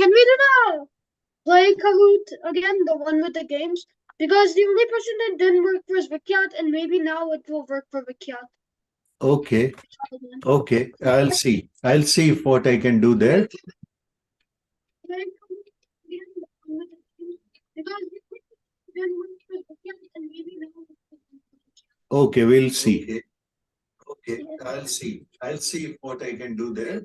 can we do the play Kahoot again, the one with the games? Because the only person that didn't work was Vikyat, and maybe now it will work for Vikyat. Okay. Okay. I'll see. I'll see what I can do there. Play Kahoot again, the one with the games. Because the only person that didn't work was Vikyat, and maybe now it will work for Vikyat. Okay, we'll see. Okay, I'll see. I'll see what I can do there.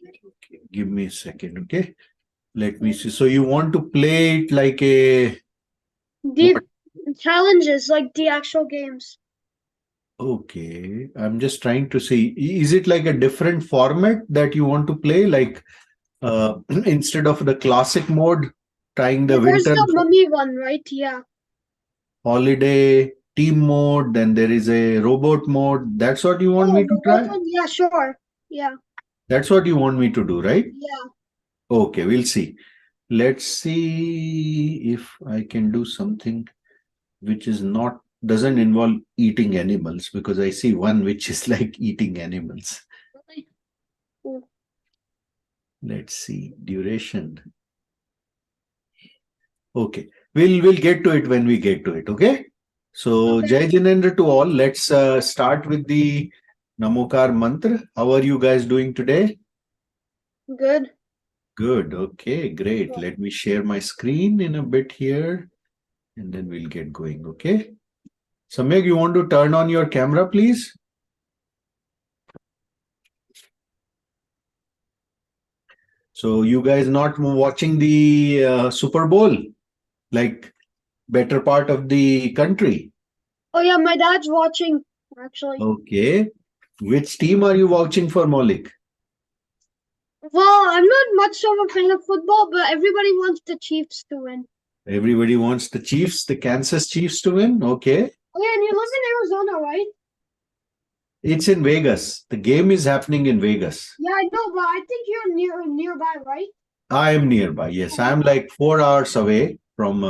Okay, give me a second, okay? Let me see. So you want to play it like a The challenges, like the actual games. okay. I'm just trying to see. Is it like a different format that you want to play? Like instead of the classic mode, trying the There's winter the mummy one, right? Yeah. holiday team mode, then there is a robot mode. That's what you want Oh, me to robot try? one? Yeah, sure. Yeah. That's what you want me to do, right? Yeah. Okay, we'll see. Let's see if I can do something which is not doesn't involve eating animals, because I see one which is like eating animals. Mm. Let's see duration. Okay, we'll get to it when we get to it. Okay. So Okay. Jai Jinendra to all. Let's start with the Namokar mantra. How are you guys doing today? Good. Good. Okay, great. Let me share my screen in a bit here, and then we'll get going. Okay. Samyak, you want to turn on your camera, please? So you guys not watching the Super Bowl, like better part of the country. Oh yeah, my dad's watching actually. Okay. Which team are you watching for, Maulik? Well, I'm not much of a fan of football, but everybody wants the Chiefs to win. Everybody wants the Chiefs, the Kansas Chiefs to win. Okay. Oh yeah, and you live in Arizona, right? It's in Vegas. The game is happening in Vegas. Yeah, I know, but I think you're nearby, right? I am nearby. Yes, I'm like 4 hours away from.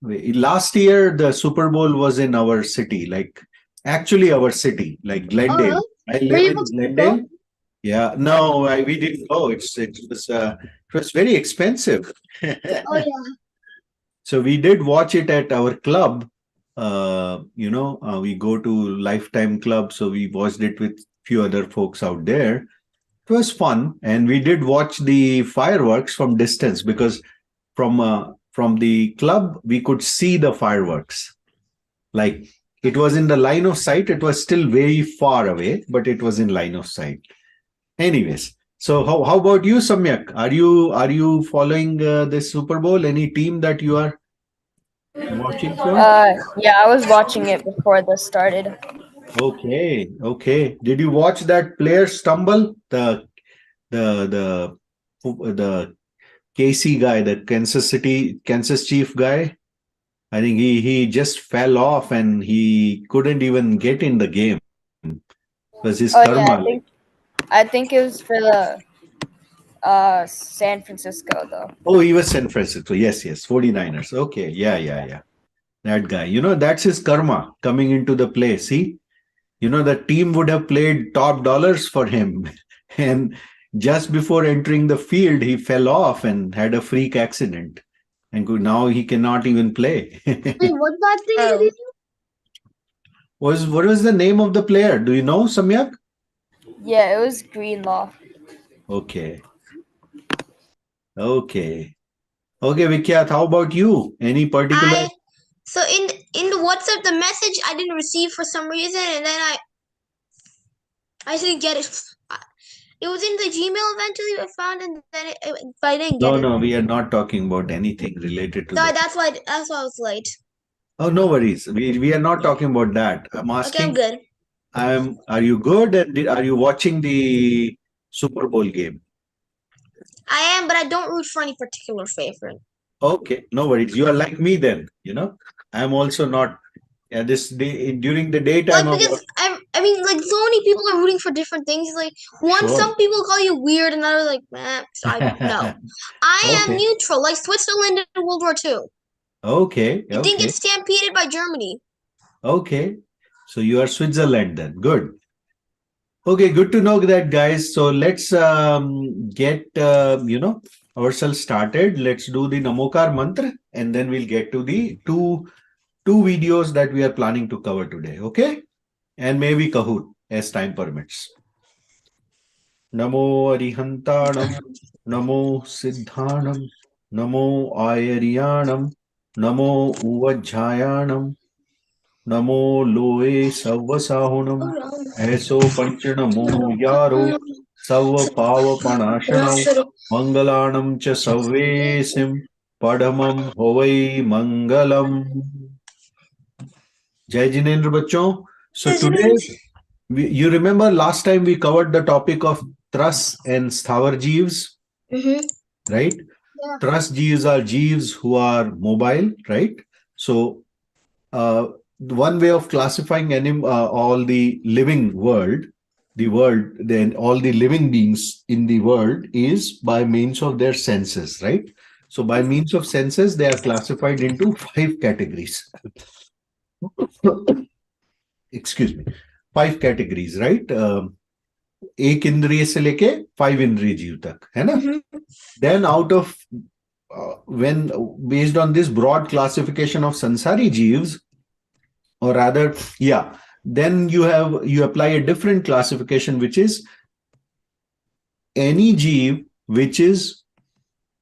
Last year, the Super Bowl was in our city, like actually our city, like Glendale. Really? I Were you live able in to go? Glendale. Yeah, no, we didn't go. It was very expensive. Oh yeah. So we did watch it at our club. We go to Lifetime Club, so we watched it with few other folks out there. It was fun, and we did watch the fireworks from distance because from the club we could see the fireworks. Like it was in the line of sight. It was still very far away, but it was in line of sight. Anyways, so how about you, Samyak? Are you following this Super Bowl? Any team that you are watching for? Yeah, I was watching it before this started. Okay, okay. Did you watch that player stumble? The KC guy, the Kansas Chief guy. I think he just fell off and he couldn't even get in the game. It was his Oh yeah, karma. I think it was for the San Francisco though. Oh, he was San Francisco. Yes, yes. 49ers. Okay. Yeah, yeah, yeah. That guy. That's his karma coming into the play. See? The team would have played top dollars for him. And just before entering the field, he fell off and had a freak accident. And now he cannot even play. Wait, what bad thing did he do? What was the name of the player? Do you know, Samyak? Yeah, it was Greenlaw. Okay. Okay. Okay, Vikyat, how about you? Any particular? So in the WhatsApp, the message I didn't receive for some reason, and then I didn't get it. It was in the Gmail eventually. I found, and then but I didn't get it. No, we are not talking about anything related to So that. that's why I was late. Oh, no worries. We are not talking about that. I'm Okay, I'm asking, good. are you good? And are you watching the Super Bowl game? I am, but I don't root for any particular favorite. Okay, no worries. You are like me then, I'm also not. Yeah, this day during the daytime. Like because I mean, like so many people are rooting for different things. Like some people call you weird, and others like, so I don't know. I am Okay. neutral, like Switzerland in World War II. Okay, It didn't okay, get stampeded by Germany. okay. So you are Switzerland then. Good. Okay, good to know that, guys. So let's get ourselves started. Let's do the Namokar mantra, and then we'll get to the two videos that we are planning to cover today. Okay, and maybe Kahoot as time permits. Namo Arihantanam, Namo Siddhanam, Namo Ayariyanam, Namo Uvajjayanam, Namo Loe Savvasahunam, Eso Panchanamo Yaro, Savva Pavapanashanam, Mangalanam Cha Savvesim, Padamam Hovai Mangalam. Jai Jinendra Bachon. So today, you remember last time we covered the topic of Tras and Sthawar Jeeves, right? Yeah. Tras Jeeves are Jeeves who are mobile, right? So one way of classifying all the living world, then all the living beings in the world is by means of their senses, right? So by means of senses, they are classified into 5 categories. Excuse me, 5 categories, right? एक इंद्रिय से लेके 5 इंद्रिय जीव तक है ना. Then out of when based on this broad classification of sansari jeeves, or rather, yeah, then you apply a different classification, which is any jeev which is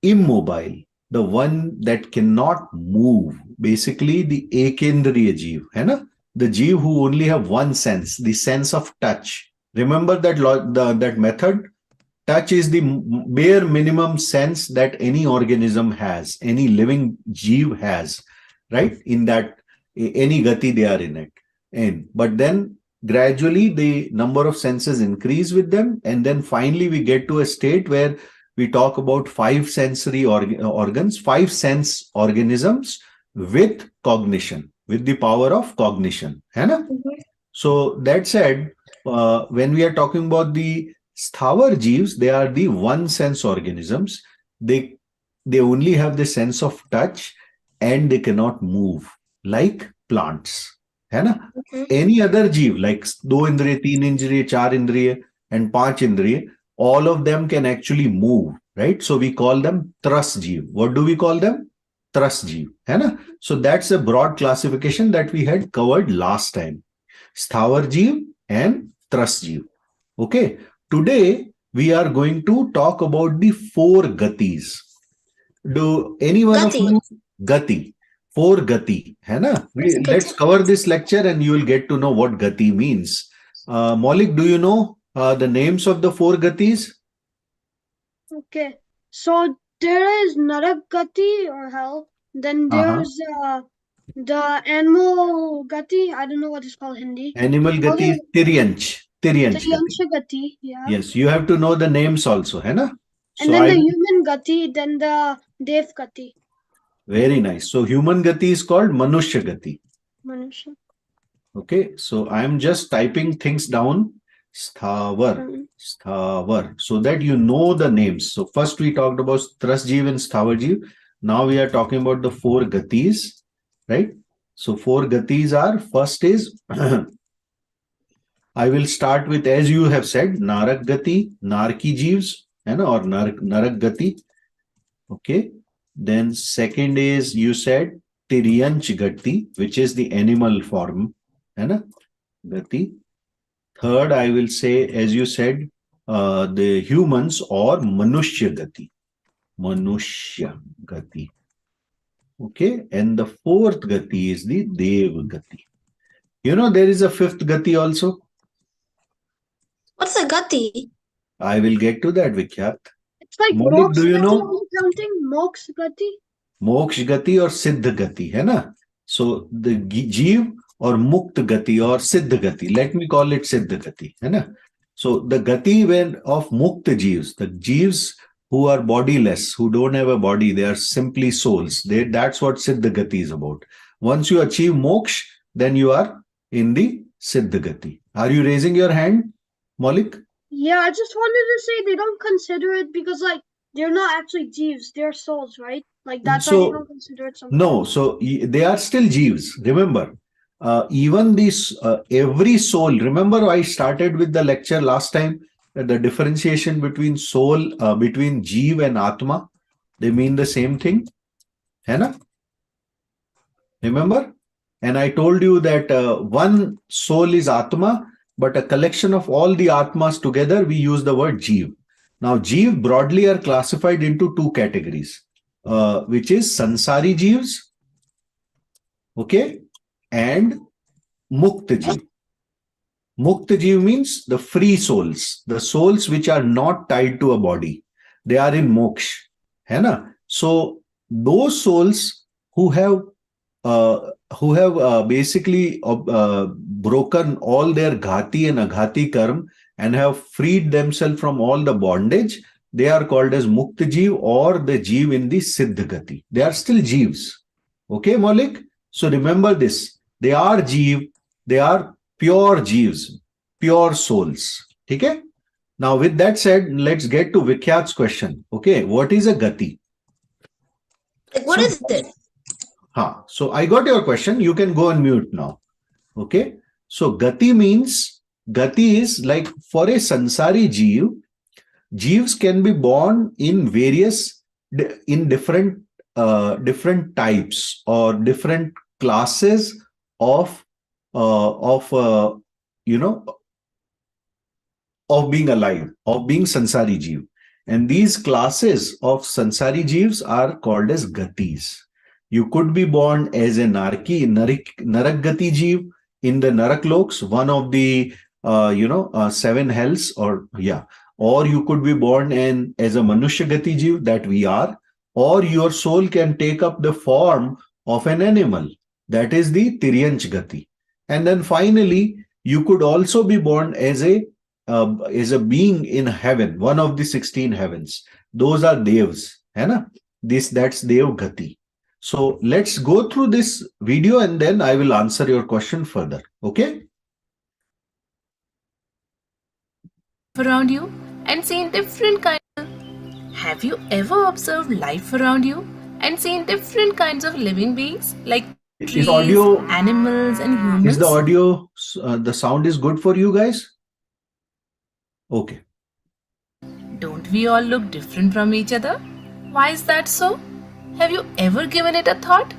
immobile, the one that cannot move, basically the ekendriya jeev, hai na? The jeev who only have one sense, the sense of touch. Remember that method. Touch is the bare minimum sense that any organism has, any living jeev has, right? In that any gati they are in it. But then gradually the number of senses increase with them, and then finally we get to a state where we talk about 5 sensory organs, 5 sense organisms with cognition, with the power of cognition. Hai na? So that said, when we are talking about the Sthawar jeeves, they are the one sense organisms. They only have the sense of touch and they cannot move like plants. है ना? Any other jeev like 2 इंद्रिय, 3 इंद्रिय, 4 इंद्रिय and 5 इंद्रिय, all of them can actually move, right? So we call them tras jeev. What do we call them? Tras jeev. है ना? So that's a broad classification that we had covered last time. Sthawar jeev and tras jeev. Okay. Today we are going to talk about the 4 gatis. Do any one of you gati? 4 gati, hai na? Let's cover this lecture and you will get to know what gati means. Maulik, do you know the names of the 4 gatis? Okay. So there is Naragati or hell. Then there's the animal gati. I don't know what it's called in Hindi. Animal gati is Tiryanch. Tiryanch gati. Triyansha gati. Yeah. Yes, you have to know the names also, hai na? And then the human gati, then the dev gati. Very nice. So human gati is called Manushya gati. Manusha. Okay, so I am just typing things down. Sthavar, Sthavar, so that you know the names. So first we talked about Trasjeev and Sthavarjeev. Now we are talking about the 4 gatis, right? So 4 gatis are, first is, I will start with, as you have said, Narak gati, Narki jeevs, or Narak gati. Okay. Then second is, you said Tiryanch gati, which is the animal form, gati. Third, I will say, as you said, the humans or Manushya Gati. Manushya Gati. Okay. And the 4th Gati is the Dev Gati. You know, there is a 5th Gati also. What's a gati? I will get to that, Vikhyat. It's like Maulik, do you know? Counting Moksha gati. Moksha Gati or Siddha Gati, hai na? So the Jeev or Mukt Gati or Siddha Gati. Let me call it Siddha Gati. Hai na? So the Gati of Mukta Jeevs, the Jeevs who are bodiless, who don't have a body, they are simply souls. That's what Siddha Gati is about. Once you achieve Moksha, then you are in the Siddha Gati. Are you raising your hand, Maulik? Yeah, I just wanted to say they don't consider it because like they're not actually jeeves, they're souls, right? Like that's why they don't consider it something. No, so they are still jeeves. Remember, even this every soul. Remember, I started with the lecture last time, the differentiation between soul, between Jeev and Atma. They mean the same thing, है ना? Remember? And I told you that one soul is Atma, but a collection of all the Atmas together, we use the word Jeev. Now, Jeev broadly are classified into two categories, which is Sansari Jeevs, okay, and Mukta Jeev. Mukta Jeev means the free souls, the souls which are not tied to a body. They are in moksha, है ना? So those souls who have basically broken all their ghati and aghati karma and have freed themselves from all the bondage, they are called as Mukta Jeev or the Jeev in the Siddha Gati. They are still Jeevs. Okay, Malik? So remember this. They are Jeev. They are pure Jeevs, pure souls. Okay? Now, with that said, let's get to Vikhyat's question. Okay, what is a Gati? Like, what is it? So I got your question. You can go on mute now. Okay. So Gati means, Gati is like for a Sansari Jeev, Jeevs can be born in various, in different types or different classes of being alive, of being Sansari Jeev. And these classes of Sansari Jeevs are called as Gatis. You could be born as a Narak Gati Jeev in the Narakloks, one of the 7 hells, or you could be born as a Manushya Gati Jeev, that we are, or your soul can take up the form of an animal, that is the Tiryanch Gati. And then finally, you could also be born as a being in heaven, one of the 16 heavens. Those are Devs, hai na? That's Dev Gati. So let's go through this video and then I will answer your question further. Okay? Around you and seen different kinds of... Have you ever observed life around you and seen different kinds of living beings like trees, animals and humans? Is the audio, the sound is good for you guys? Okay. Don't we all look different from each other? Why is that so? Have you ever given it a thought?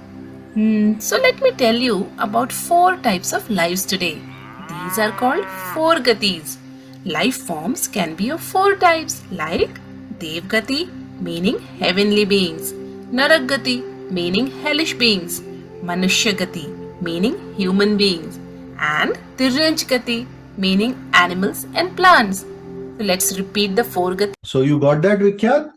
So let me tell you about 4 types of lives today. These are called 4 Gatis. Life forms can be of 4 types like Dev Gati, meaning heavenly beings, Narak Gati, meaning hellish beings, Manushya Gati, meaning human beings, and Tiryanch Gati, meaning animals and plants. So let's repeat the 4 Gatis. So you got that, Vikhyat?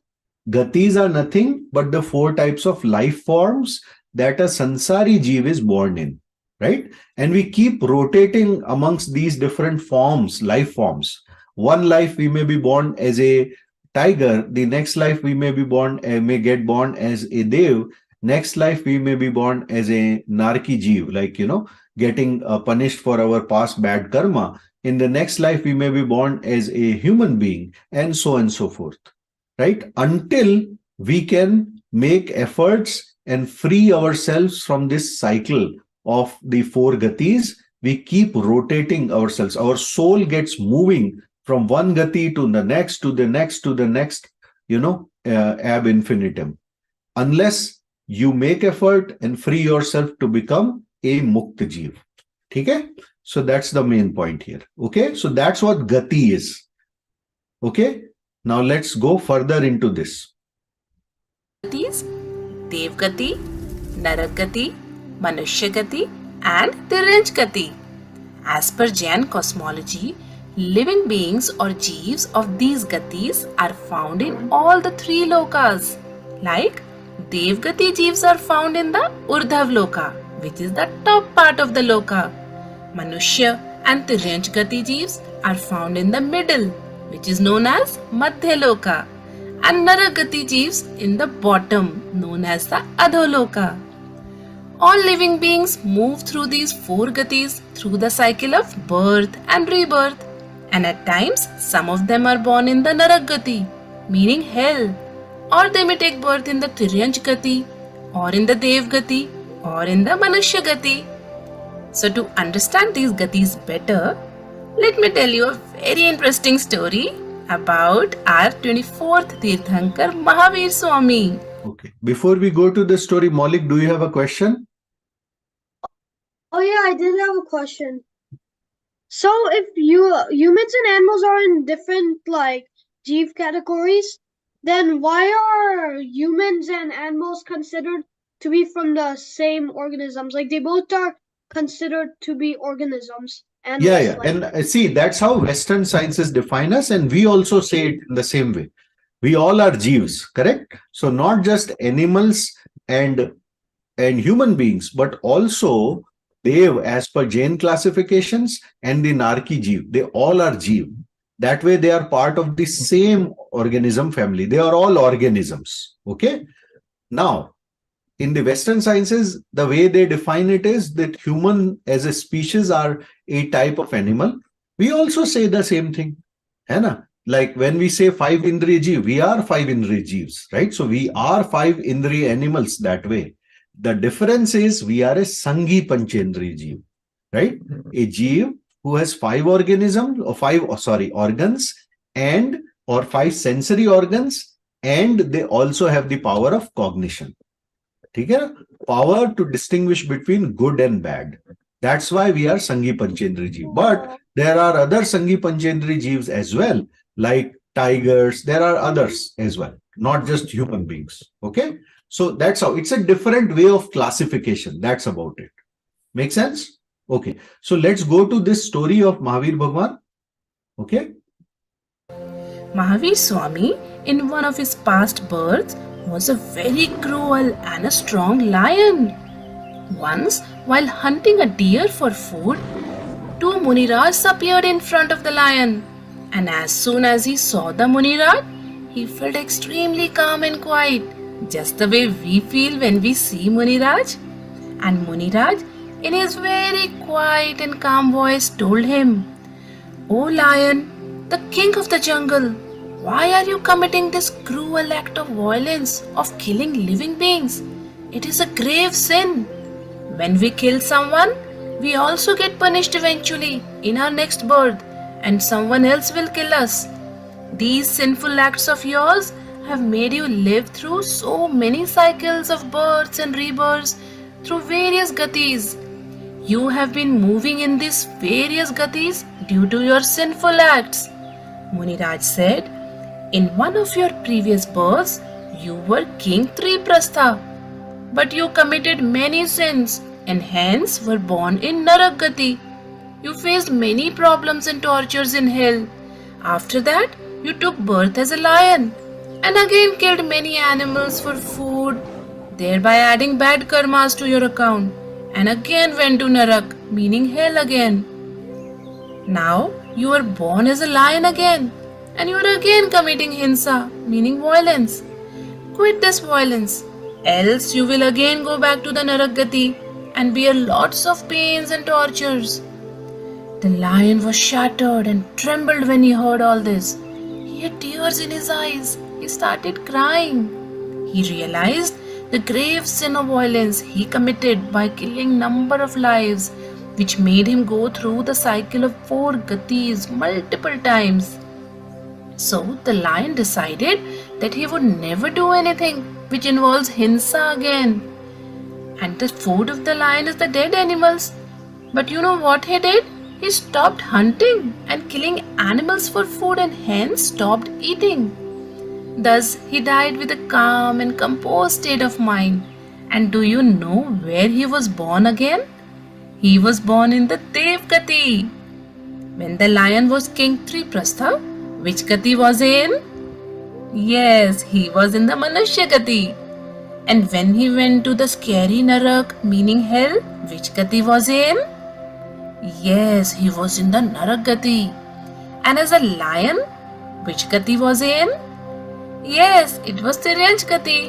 Gatis are nothing but the 4 types of life forms that a Sansari Jeev is born in, right? And we keep rotating amongst these different forms, life forms. One life we may be born as a tiger, the next life we may get born as a Dev, next life we may be born as a Narki Jeev, like, getting punished for our past bad karma. In the next life we may be born as a human being, and so on and so forth. Right? Until we can make efforts and free ourselves from this cycle of the 4 Gatis, we keep rotating ourselves. Our soul gets moving from one Gati to the next, to the next, to the next, ab infinitum. Unless you make effort and free yourself to become a Mukta Jeev. Okay? So that's the main point here. Okay? So that's what Gati is. Okay? Now let's go further into this. Gatis, Dev Gati, Narak Gati, Manushya Gati and Tiryanch Gati. As per Jain cosmology, living beings or Jeevs of these Gatis are found in all the 3 lokas. Like Dev Gati Jeevs are found in the Urdhav Loka, which is the top part of the Loka. Manushya and Tiryanch Gati Jeevs are found in the middle, which is known as Madhya Loka, and Narak Gati Jeevs in the bottom, known as the Adho Loka. All living beings move through these 4 Gatis through the cycle of birth and rebirth, and at times some of them are born in the Narak Gati, meaning hell, or they may take birth in the Tiryanch Gati, or in the Dev Gati, or in the Manushya Gati. So to understand these gatis better, let me tell you a very interesting story about our 24th Tirthankar Mahavir Swami. Okay. Before we go to the story, Maulik, do you have a question? Oh yeah, I did have a question. So if humans and animals are in different like Jeev categories, then why are humans and animals considered to be from the same organisms? Like they both are considered to be organisms, Yeah, animals yeah. like. And see, that's how Western sciences define us, and we also say it in the same way. We all are Jeeves, correct? So not just animals and human beings, but also Dev, as per Jain classifications, and the Narki Jeev. They all are Jeev. That way, they are part of the same organism family. They are all organisms. Okay. Now, in the Western sciences, the way they define it is that human as a species are a type of animal. We also say the same thing. है ना? Like when we say five indriya jeev, we are five indriya jeevs, right? So we are five indriya animals that way. The difference is we are a Sanghi Panchendriya Jeev, right? A Jeev who has five organisms or organs and or five sensory organs, and they also have the power of cognition. Okay? Power to distinguish between good and bad. That's why we are Sanghi Panchendriya Jeev. But there are other Sanghi Panchendriya Jeevs as well, like tigers. There are others as well, not just human beings. Okay? So that's how it's a different way of classification. That's about it. Make sense? Okay. So let's go to this story of Mahavir Bhagwan. Okay. Mahavir Swami, in one of his past births, was a very cruel and a strong lion. Once, while hunting a deer for food, two Muniraj appeared in front of the lion. And as soon as he saw the Muniraj, he felt extremely calm and quiet, just the way we feel when we see Muniraj. And Muniraj, in his very quiet and calm voice, told him, "O lion, the king of the jungle, why are you committing this cruel act of violence of killing living beings? It is a grave sin. When we kill someone, we also get punished eventually in our next birth, and someone else will kill us. These sinful acts of yours have made you live through so many cycles of births and rebirths through various gatis. You have been moving in these various gatis due to your sinful acts." Muniraj said, "In one of your previous births, you were King Triprastha, but you committed many sins and hence were born in Narakgati. You faced many problems and tortures in hell. After that, you took birth as a lion and again killed many animals for food, thereby adding bad karmas to your account, and again went to Narak, meaning hell again. Now you are born as a lion again, and you are again committing hinsa, meaning violence. Quit this violence, else you will again go back to the Narakgati and bear lots of pains and tortures." The lion was shattered and trembled when he heard all this. He had tears in his eyes. He started crying. He realized the grave sin of violence he committed by killing number of lives, which made him go through the cycle of 4 gatis multiple times. So the lion decided that he would never do anything which involves hinsa again. And the food of the lion is the dead animals. But you know what he did? He stopped hunting and killing animals for food and hence stopped eating. Thus he died with a calm and composed state of mind. And do you know where he was born again? He was born in the Devgati. When the lion was King Triprastha, which Gati was he in? Yes, he was in the Manushya Gati. And when he went to the scary Narak, meaning hell, which Gati was he in? Yes, he was in the Narak Gati. And as a lion, which Gati was he in? Yes, it was Tiryanj Gati.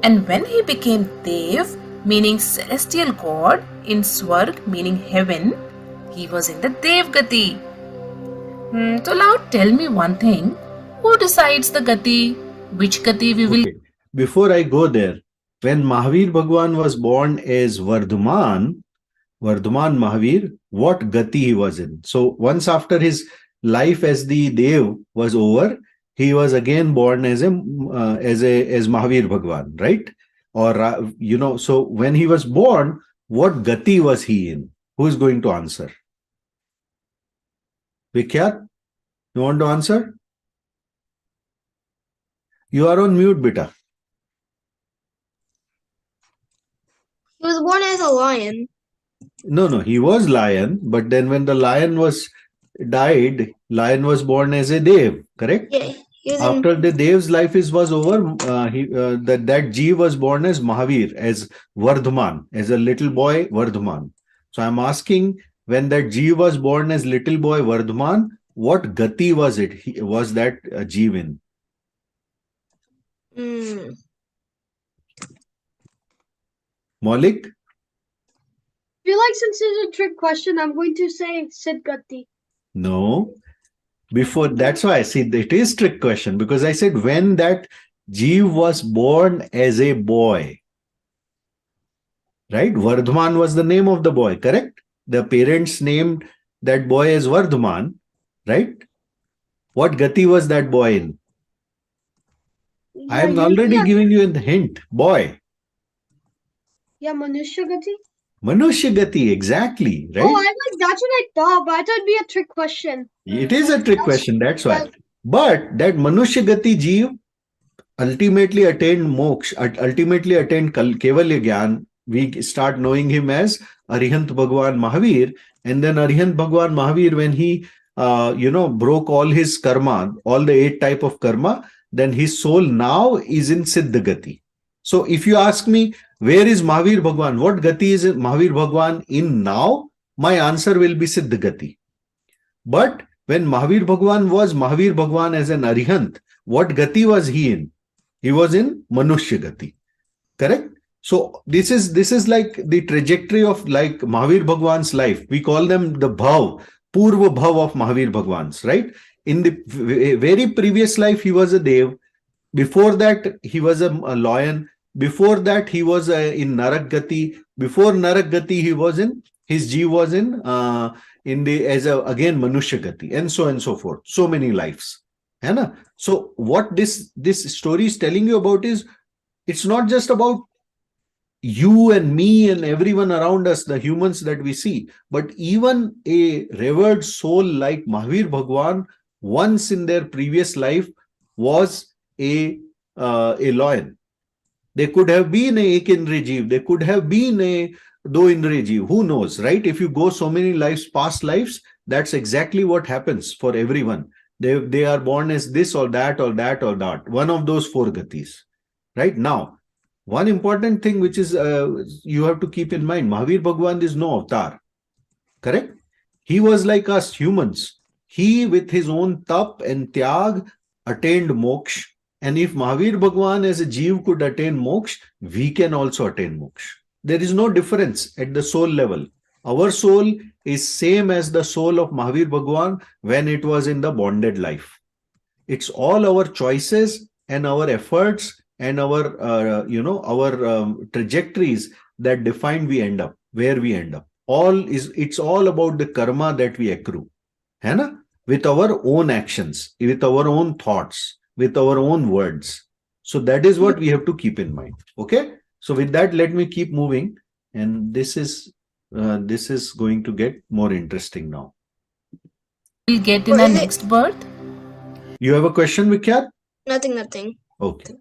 And when he became Dev, meaning celestial god, in Swarg, meaning heaven, he was in the Dev Gati. So now tell me one thing. Who decides the Gati? Which Gati we will... Okay. Before I go there, when Mahavir Bhagwan was born as Vardhaman, Vardhaman Mahavir, what gati he was in. So once after his life as the Dev was over, he was again born as as Mahavir Bhagwan, right? Or so when he was born, what gati was he in? Who is going to answer? Vikyat, you want to answer? You are on mute, beta. He was born as a lion. No, he was lion, but then when the lion was died, lion was born as a Dev, correct? Yeah, he was After the Dev's life was over, that Jeev was born as Mahavir, as Vardhaman, as a little boy Vardhaman. So I'm asking, when that Jeev was born as little boy Vardhaman, what gati was it? Was that Jeev in? Maulik? I feel like since it's a trick question, I'm going to say Sidgati. No. Before, that's why I see it is trick question, because I said when that Jeev was born as a boy, right? Vardhaman was the name of the boy, correct? The parents named that boy as Vardhaman, right? What gati was that boy in? I am already giving you a hint. Boy. Yeah, Manushya Gati. Manushya gati, exactly, right? Oh, that's what I thought, but I thought it'd be a trick question. It is a trick question, that's why. But that Manushya gati Jeev ultimately attained moksha, ultimately attained Kevalya Gyan. We start knowing him as Arihant Bhagwan Mahavir. And then Arihant Bhagwan Mahavir, when he, broke all his karma, all the 8 type of karma, then his soul now is in Siddha Gati. So if you ask me, where is Mahavir Bhagwan? What Gati is Mahavir Bhagwan in now? My answer will be Siddha Gati. But when Mahavir Bhagwan was Mahavir Bhagwan as an Arihant, what Gati was he in? He was in Manushya Gati. Correct? So this is like the trajectory of like Mahavir Bhagwan's life. We call them the Bhav, Purva Bhav of Mahavir Bhagwan's, right? In the very previous life, he was a Dev. Before that, he was a lion. Before that, he was in Narak Gati. Before Narak Gati, he was in, his Jeev was in again Manushya Gati, and so forth. So many lives. Hai. So what this story is telling you about is, it's not just about you and me and everyone around us, the humans that we see, but even a revered soul like Mahavir Bhagwan once in their previous life was a lion. They could have been a Ek Indri Jeev. They could have been a Do Indri Jeev. Who knows, right? If you go so many lives, past lives, that's exactly what happens for everyone. They are born as this or that or that or that. One of those 4 gatis. Right? Now, one important thing which is you have to keep in mind, Mahavir Bhagwan is no avatar. Correct? He was like us humans. He, with his own tap and tyag, attained moksha. And if Mahavir Bhagwan as a Jeev could attain moksha, we can also attain moksha. There is no difference at the soul level. Our soul is same as the soul of Mahavir Bhagwan when it was in the bonded life. It's all our choices and our efforts and our, trajectories that define where we end up. It's all about the karma that we accrue. Hai na? With our own actions, with our own thoughts, with our own words. So that is what we have to keep in mind. Okay. So with that, let me keep moving. And this is going to get more interesting now. We'll get in our next birth. You have a question, Vikyat? Nothing. Okay.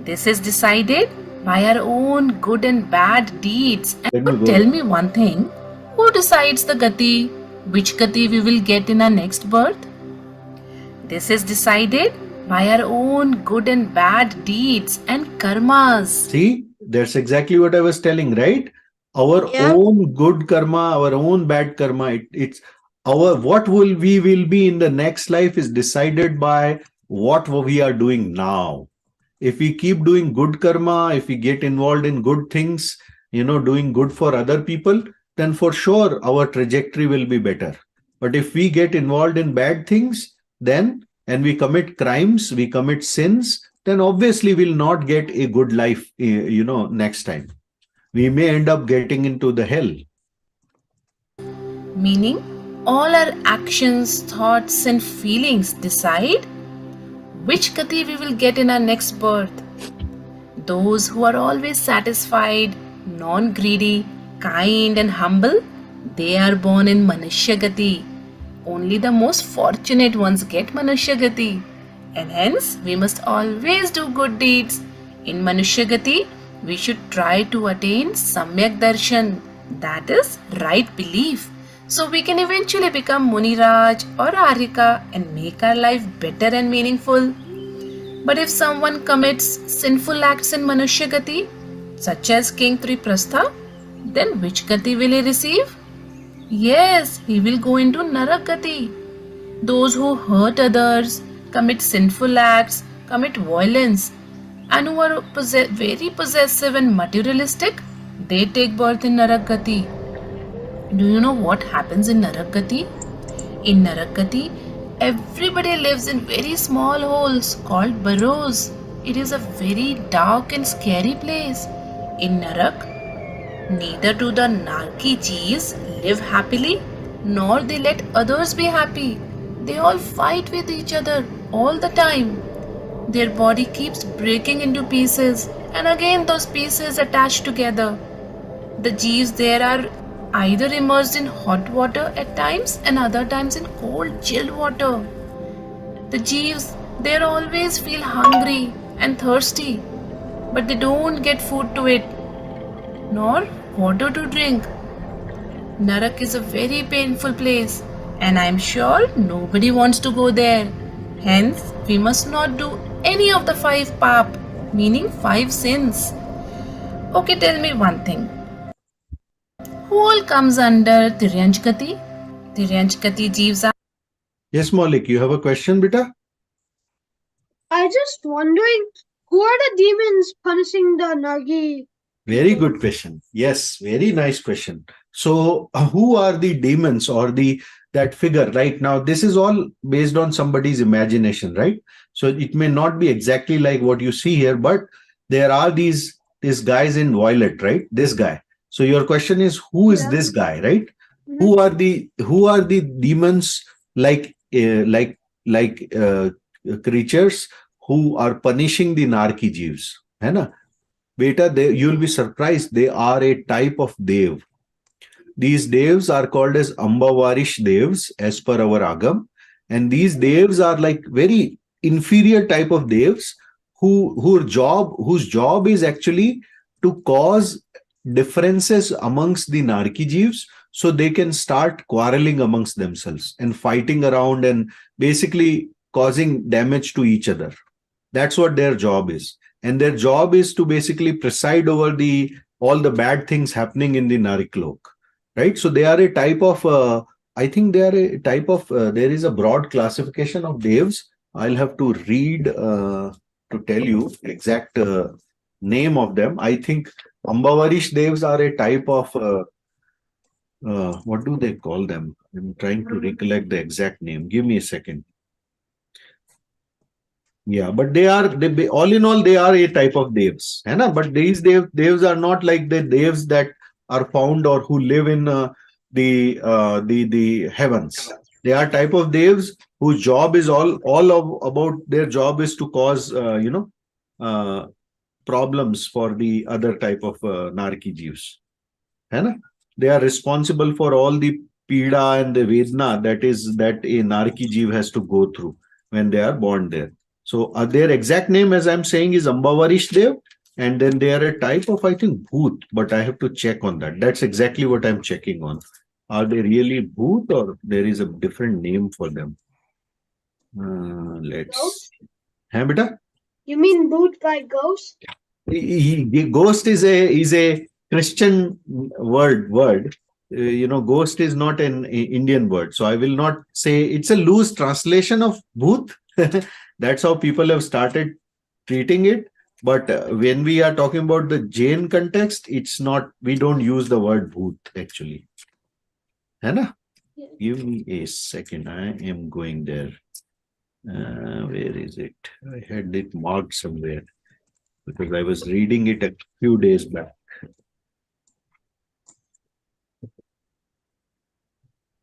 This is decided by our own good and bad deeds. And tell me one thing. Who decides the gati? Which gati we will get in our next birth? This is decided by our own good and bad deeds and karmas. See, that's exactly what I was telling, right? Our own good karma, our own bad karma, it's our what we will be in the next life is decided by what we are doing now. If we keep doing good karma, if we get involved in good things, doing good for other people, then for sure our trajectory will be better. But if we get involved in bad things, then and we commit crimes, we commit sins, then obviously we'll not get a good life, next time. We may end up getting into the hell. meaning all our actions, thoughts, and feelings decide which Gati we will get in our next birth. Those who are always satisfied, non greedy, kind, and humble, they are born in Manushya Gati. Only the most fortunate ones get Manushya Gati. And hence, we must always do good deeds. In Manushya Gati, we should try to attain Samyak Darshan, that is, right belief. So we can eventually become Muniraj or Arika and make our life better and meaningful. But if someone commits sinful acts in Manushya Gati, such as King Triprastha, then which Gati will he receive? Yes, he will go into Narak Gati. Those who hurt others, commit sinful acts, commit violence, and who are very possessive and materialistic, they take birth in Narak Gati. Do you know what happens in Narak Gati? In Narakati, everybody lives in very small holes called burrows. It is a very dark and scary place. In Narak, neither do the Narki Jeeves live happily, nor they let others be happy. They all fight with each other all the time. Their body keeps breaking into pieces, and again those pieces attach together. The jeeves there are either immersed in hot water at times and other times in cold, chilled water. The jeeves there always feel hungry and thirsty, but they don't get food to eat nor water to drink. Narak is a very painful place, and I'm sure nobody wants to go there. Hence, we must not do any of the five pap, meaning five sins. Okay, tell me one thing. Who all comes under Tiryanjkati? Tiryanjkati jeeves are. Yes, Maulik, you have a question, beta? I just wondering who are the demons punishing the Nargi? Very good question. Yes, very nice question. So, who are the demons or the that figure? Right now, this is all based on somebody's imagination, right? So it may not be exactly like what you see here, but there are these guys in violet, right? This guy. So your question is, who is Yeah. this guy, right? Mhm. Who are the demons like creatures who are punishing the Narki Jeeves? है ना? Beta, you'll be surprised. They are a type of dev. These devs are called as Ambavarish devs as per our Agam. And these devs are like very inferior type of devs whose job is actually to cause differences amongst the Narki Jeeves so they can start quarreling amongst themselves and fighting around and basically causing damage to each other. That's what their job is. And their job is to basically preside over all the bad things happening in the Nariklok, right? So they are a type of, I think they are a type of, there is a broad classification of devs. I'll have to read to tell you exact name of them. I think Ambavarish devs are a type of, what do they call them? I'm trying to recollect the exact name. Give me a second. Yeah, but all in all, they are a type of devs. है ना? But these devs are not like the devs that are found or who live in the heavens. They are type of devs whose job is about their job is to cause problems for the other type of Narki Jeeves. है ना? They are responsible for all the pida and the vedna that a Narki Jeev has to go through when they are born there. So their exact name, as I'm saying, is Ambavarish Dev, and then they are a type of, I think, Bhoot, but I have to check on that. That's exactly what I'm checking on. Are they really Bhoot or there is a different name for them? Let's. Hai, beta? You mean boot by ghost? Ghost is a Christian word. Ghost is not an Indian word, so I will not say it's a loose translation of Bhoot. That's how people have started treating it. But when we are talking about the Jain context, it's not. We don't use the word Bhoot actually. है ना? Give me a second. I am going there. Where is it? I had it marked somewhere because I was reading it a few days back.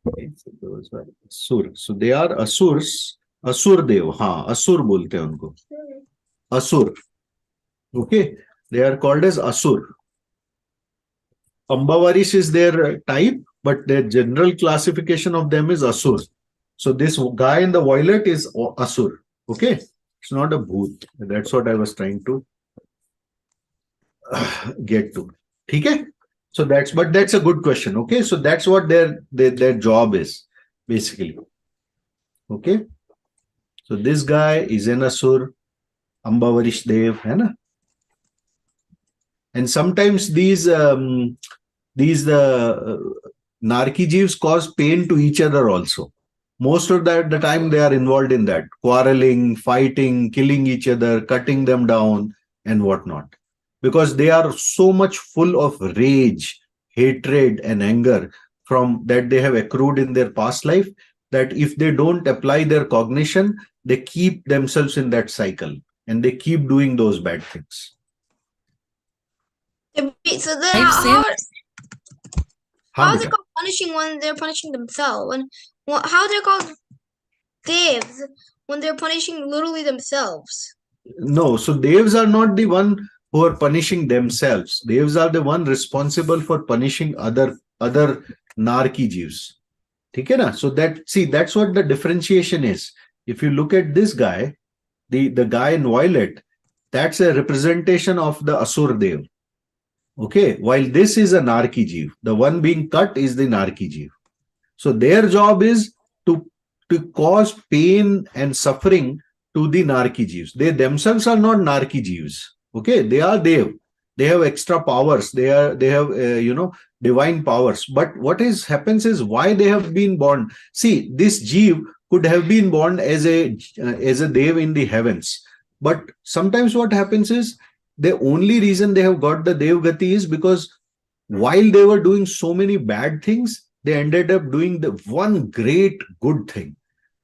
Okay, so those were Asur. So they are Asurs. Asur Dev. हाँ, Asur बोलते हैं उनको. Asur. Okay, they are called as Asur. Ambavarish is their type, but their general classification of them is Asur. So this guy in the violet is Asur. Okay, it's not a bhoot. That's what I was trying to get to. Okay, so that's a good question. Okay, so that's what their job is basically. Okay, so this guy is an Asur, Ambavarish Dev, hai na? And sometimes these narky jeeves cause pain to each other also. Most of the time they are involved in that, quarreling, fighting, killing each other, cutting them down and whatnot, because they are so much full of rage, hatred and anger from that they have accrued in their past life, that if they don't apply their cognition, they keep themselves in that cycle and they keep doing those bad things. So then I've seen how is it called punishing when they're punishing themselves? How they're called devs when they're punishing literally themselves? No, so devs are not the one who are punishing themselves. Devs are the one responsible for punishing other narky jeeves. Okay, na? So that's what the differentiation is. If you look at this guy, the guy in violet, that's a representation of the Asur Dev. Okay, while this is a narky jeev, the one being cut is the narky jeev. So their job is to cause pain and suffering to the narky jeeves. They themselves are not narky jeeves. Okay, they are Dev. They have extra powers. They have divine powers. But what happens is why they have been born. See, this jeev could have been born as a Dev in the heavens. But sometimes what happens is the only reason they have got the Dev Gati is because while they were doing so many bad things, they ended up doing the one great good thing,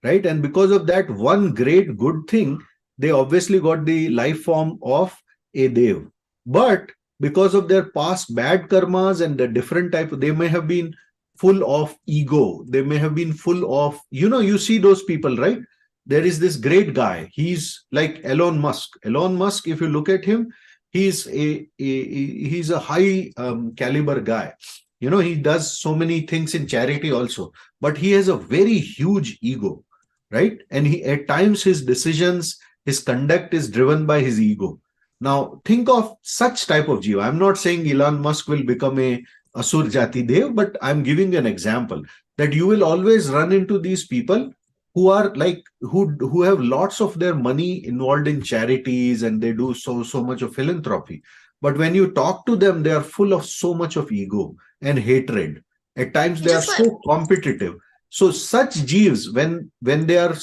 right? And because of that one great good thing, they obviously got the life form of a Dev. But because of their past bad karmas and the different type, they may have been full of ego. They may have been full of, you see those people, right? There is this great guy. He's like Elon Musk. Elon Musk, if you look at him, he's a high caliber guy. He does so many things in charity also, but he has a very huge ego, right? And he at times his decisions, his conduct is driven by his ego. Now think of such type of jiva. I'm not saying Elon Musk will become a Asur Jati Dev, but I'm giving an example that you will always run into these people who are like who have lots of their money involved in charities and they do so much of philanthropy. But when you talk to them, they are full of so much of ego and hatred. At times they are so competitive. So such jeeves, when they are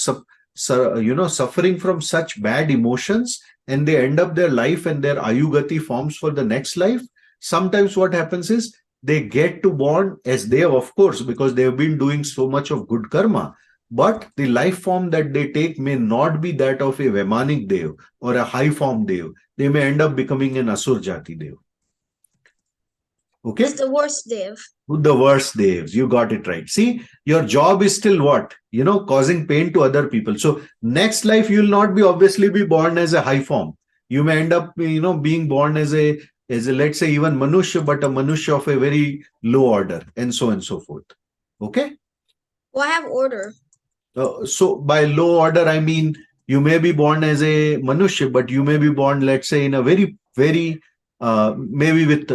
suffering from such bad emotions and they end up their life and their ayugati forms for the next life, sometimes what happens is they get to born as they have, of course, because they have been doing so much of good karma. But the life form that they take may not be that of a Vaimanik Dev or a high form Dev. They may end up becoming an Asur Jati Dev. Okay? It's the worst Dev. The worst Devs. You got it right. See, your job is still what? Causing pain to other people. So next life, you will not obviously be born as a high form. You may end up, being born as a, let's say, even Manushya, but a Manushya of a very low order and so on and so forth. Okay? Well, I have order. So by low order, I mean, you may be born as a Manushya, but you may be born, let's say, in a very, very, maybe with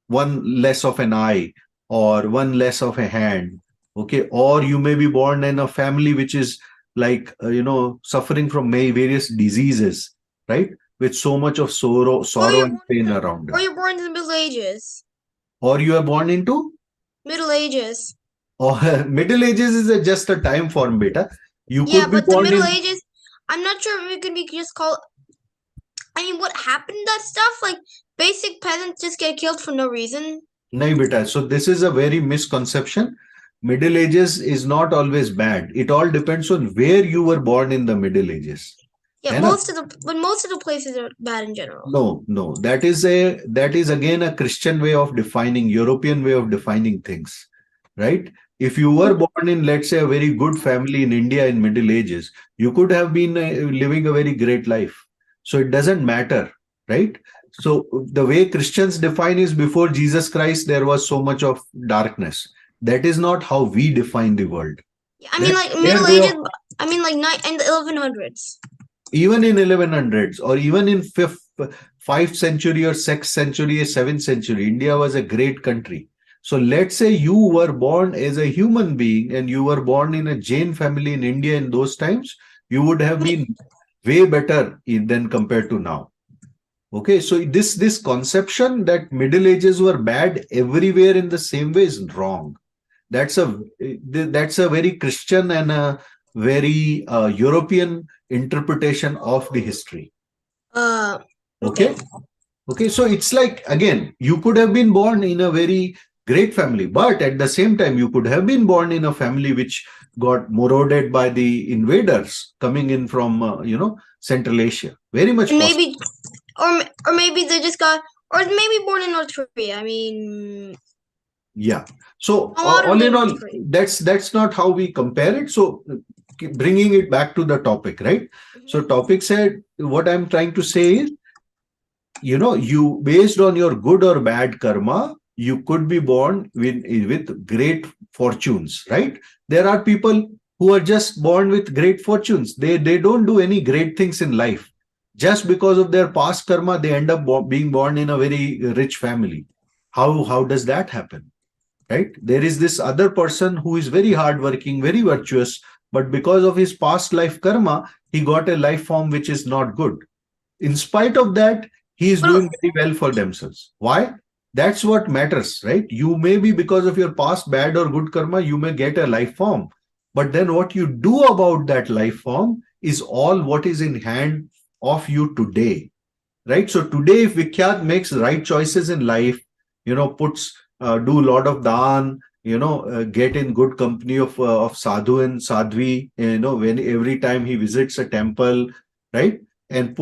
one less of an eye or one less of a hand. Okay. Or you may be born in a family which is like, suffering from various diseases, right? With so much of sorrow and pain around it. Or you're born in the Middle Ages. Or you are born into? Middle Ages. Or Middle Ages is just a time form, beta. You could Yeah, be but the born Middle in... Ages, I'm not sure if it can be just called. I mean, what happened to that stuff? Like, basic peasants just get killed for no reason. No, beta. So this is a very misconception. Middle Ages is not always bad. It all depends on where you were born in the Middle Ages. Yeah, most of the places are bad in general. No. That is again a Christian way of defining, European way of defining things, right? If you were born in, let's say, a very good family in India in Middle Ages, you could have been living a very great life. So it doesn't matter, right? So the way Christians define is, before Jesus Christ, there was so much of darkness. That is not how we define the world. I mean, That's like their Middle way of, Ages. I mean, like in the 1100s. even in 1100s, or even in 5th century or 6th century or 7th century, India was a great country. So let's say you were born as a human being and you were born in a Jain family in India in those times, you would have been way better than compared to now. Okay, so this conception that Middle Ages were bad everywhere in the same way is wrong. That's a very Christian and a very European interpretation of the history. Okay. Okay. Okay, so it's like, again, you could have been born in a very great family, but at the same time, you could have been born in a family which got marauded by the invaders coming in from, Central Asia. Very much And possible. maybe, or maybe they just got, or maybe born in North Korea. I mean, Yeah. So a lot of all in them all, North Korea. that's not how we compare it. So bringing it back to the topic, right? So topic said, what I'm trying to say is, you, based on your good or bad karma, you could be born with great fortunes, right? There are people who are just born with great fortunes. They don't do any great things in life. Just because of their past karma, they end up being born in a very rich family. How does that happen? Right? There is this other person who is very hardworking, very virtuous, but because of his past life karma, he got a life form which is not good. In spite of that, he is But doing very well for themselves. Why? That's what matters, right? You may be, because of your past bad or good karma, you may get a life form. But then what you do about that life form is all what is in hand of you today, right? So today, if Vikhyat makes right choices in life, do a lot of dan, get in good company of sadhu and sadhvi, when every time he visits a temple, right? And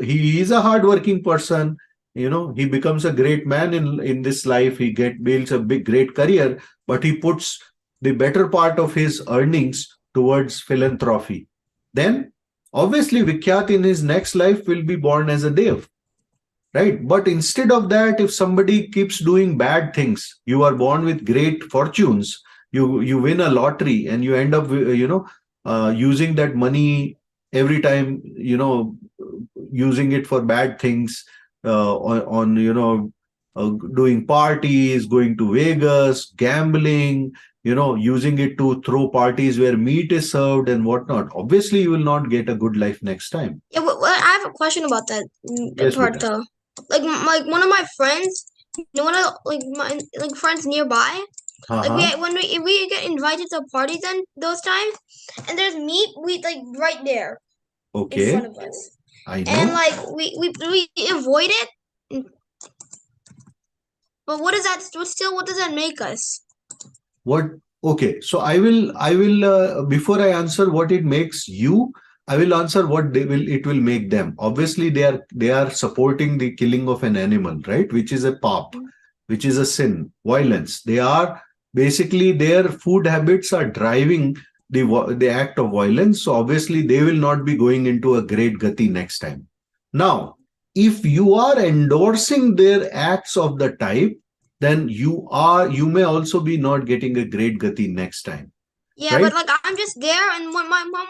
he is a hardworking person, he becomes a great man in this life. He builds a big great career, but he puts the better part of his earnings towards philanthropy. Then obviously Vikhyat in his next life will be born as a dev, right? But instead of that, if somebody keeps doing bad things, you are born with great fortunes, you win a lottery and you end up using that money every time, using it for bad things, doing parties, going to Vegas, gambling, using it to throw parties where meat is served and whatnot. Obviously, you will not get a good life next time. yeah, I have a question about that Yes, part Vita. though. Like one of my friends, one of my friends nearby. Like Uh-huh. when we get invited to parties and those times, and there's meat, we like right there in front Okay, of us, I and know. like we avoid it. But what is that? What does that make us? What? Okay, so I will before I answer what it makes you, I will answer what it will make them. Obviously, they are supporting the killing of an animal, right? Which is a pap, which is a sin, violence. They are basically, their food habits are driving the act of violence. So obviously, they will not be going into a great gati next time. Now, if you are endorsing their acts of the type, then you may also be not getting a great gati next time, Yeah, right? but like I'm just there, and when my mom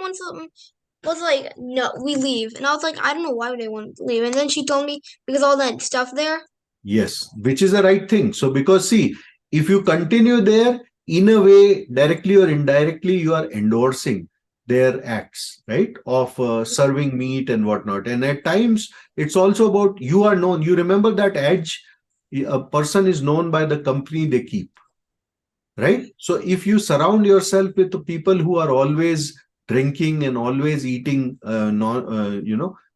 was like, "No, we leave," and I was like, "I don't know why they want to leave," and then she told me because all that stuff there. Yes, which is the right thing. So because, see, if you continue there, in a way, directly or indirectly, you are endorsing their acts, right, of serving meat and whatnot. And at times, it's also about, you are known. You remember that edge, a person is known by the company they keep, right? So if you surround yourself with the people who are always drinking and always eating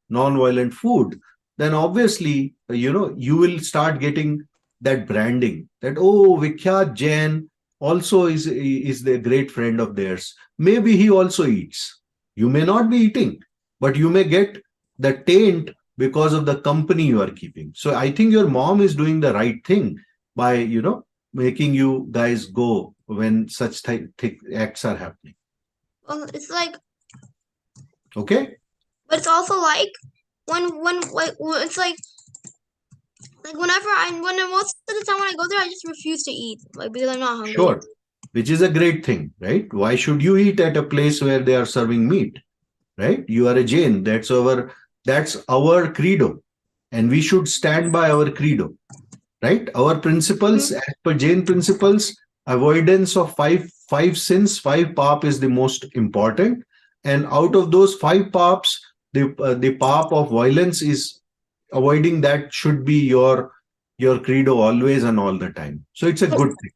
non-violent food, then obviously you will start getting that branding, that, oh, Vikhyat Jain also is the great friend of theirs. Maybe he also eats. You may not be eating, but you may get the taint because of the company you are keeping. So I think your mom is doing the right thing by making you guys go when such acts are happening. Well, it's like, Okay? but it's also like when like it's like when most of the time when I go there, I just refuse to eat, like because I'm not hungry. Sure. Which is a great thing, right? Why should you eat at a place where they are serving meat? Right? You are a Jain. That's our credo. And we should stand by our credo. Right? Our principles, as per Jain principles, avoidance of five sins, 5 pap is the most important. And out of those 5 paps, the pap of violence is avoiding. That should be your credo always and all the time. So it's a good thing.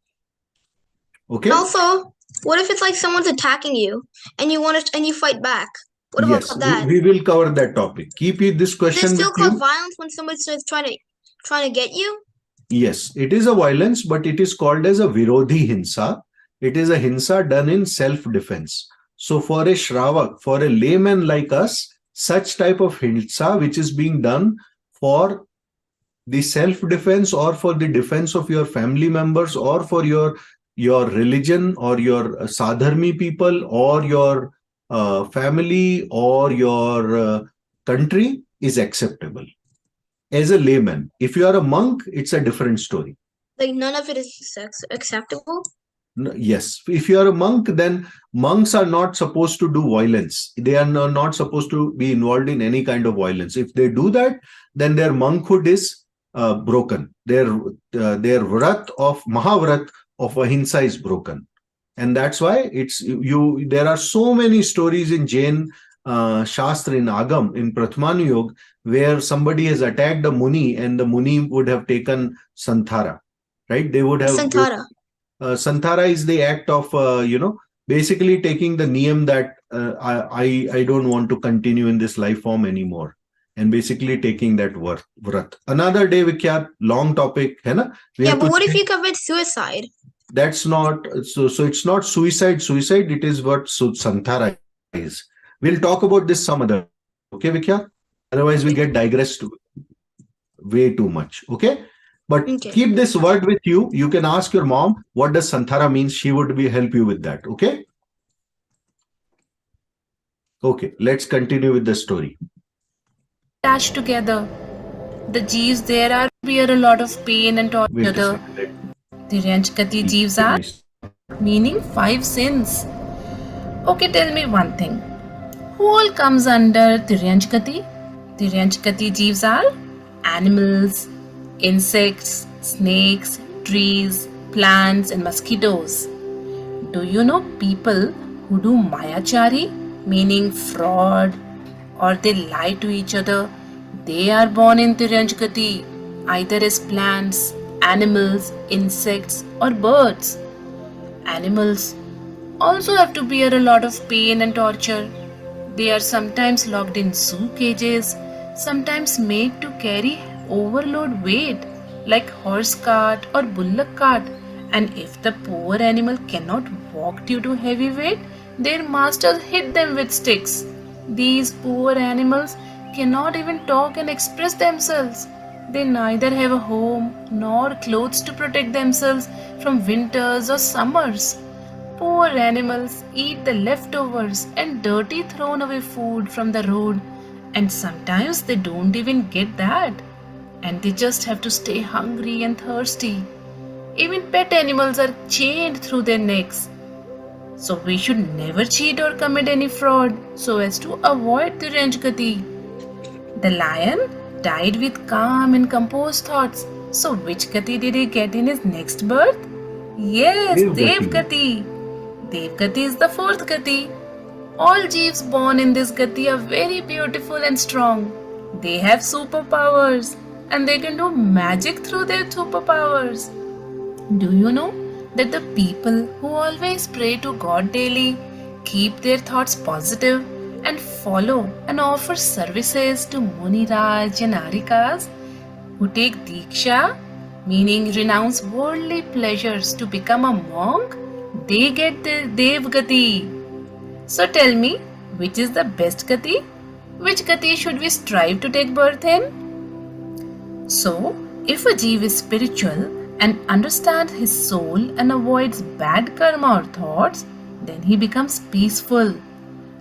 Okay. Also, what if it's like someone's attacking you and you fight back? What about Yes, that? we will cover that topic. Keep this Is question it still with you. called violence when somebody's trying to get you? Yes, it is a violence, but it is called as a virodhi hinsa. It is a hinsa done in self-defense. So for a Shravak, for a layman like us, such type of hinsa which is being done for the self-defense or for the defense of your family members or for your religion or your sadharmi people or your family or your country is acceptable. As a layman, if you are a monk, it's a different story. Like none of it is acceptable? Yes, if you are a monk, then monks are not supposed to do violence. They are not supposed to be involved in any kind of violence. If they do that, then their monkhood is broken. Their vrat of Mahavrat of ahimsa is broken. And that's why there are so many stories in Jain Shastra, in Agam, in Pratmanu Yoga, where somebody has attacked a Muni and the Muni would have taken Santhara, right? They would have... Santara. Santhara is the act of, basically taking the niyam that I don't want to continue in this life form anymore. And basically taking that vrat. Another day, Vikyat, long topic, hai na? Yeah, but what if you commit suicide? That's not, so it's not suicide. Suicide, it is what Santhara is. We'll talk about this some other, okay, Vikyat? Otherwise, we get digressed way too much, okay? But keep this word with you. You can ask your mom, what does Santhara means? She would help you with that, okay? Okay, let's continue with the story. Attached together. The jeeves there are bear a lot of pain and torture. Wait a second. Tiryanchkati jeeves are meaning 5 sins. Okay, tell me one thing. Who all comes under Tiryanchkati? Tiryanchkati jeeves are animals, insects, snakes, trees, plants and mosquitoes. Do you know people who do mayachari, meaning fraud, or they lie to each other? They are born in Tiryanchkati, either as plants, animals, insects or birds. Animals also have to bear a lot of pain and torture. They are sometimes locked in zoo cages, sometimes made to carry overload weight like horse cart or bullock cart. And if the poor animal cannot walk due to heavy weight, their masters hit them with sticks. These poor animals cannot even talk and express themselves. They neither have a home nor clothes to protect themselves from winters or summers. Poor animals eat the leftovers and dirty thrown away food from the road, and sometimes they don't even get that, and they just have to stay hungry and thirsty. Even pet animals are chained through their necks. So we should never cheat or commit any fraud so as to avoid Tiryanchkati. The lion died with calm and composed thoughts. So which Kati did he get in his next birth? Yes, Devgati. Devgati is the 4th Gati. All jeeves born in this Gati are very beautiful and strong. They have superpowers and they can do magic through their superpowers. Do you know that the people who always pray to God daily, keep their thoughts positive and follow and offer services to Muniraj and Arikas who take Diksha, meaning renounce worldly pleasures to become a monk, they get the Devgati. So tell me, which is the best Gati? Which Gati should we strive to take birth in? So, if a jeev is spiritual, and understands his soul and avoids bad karma or thoughts, then he becomes peaceful.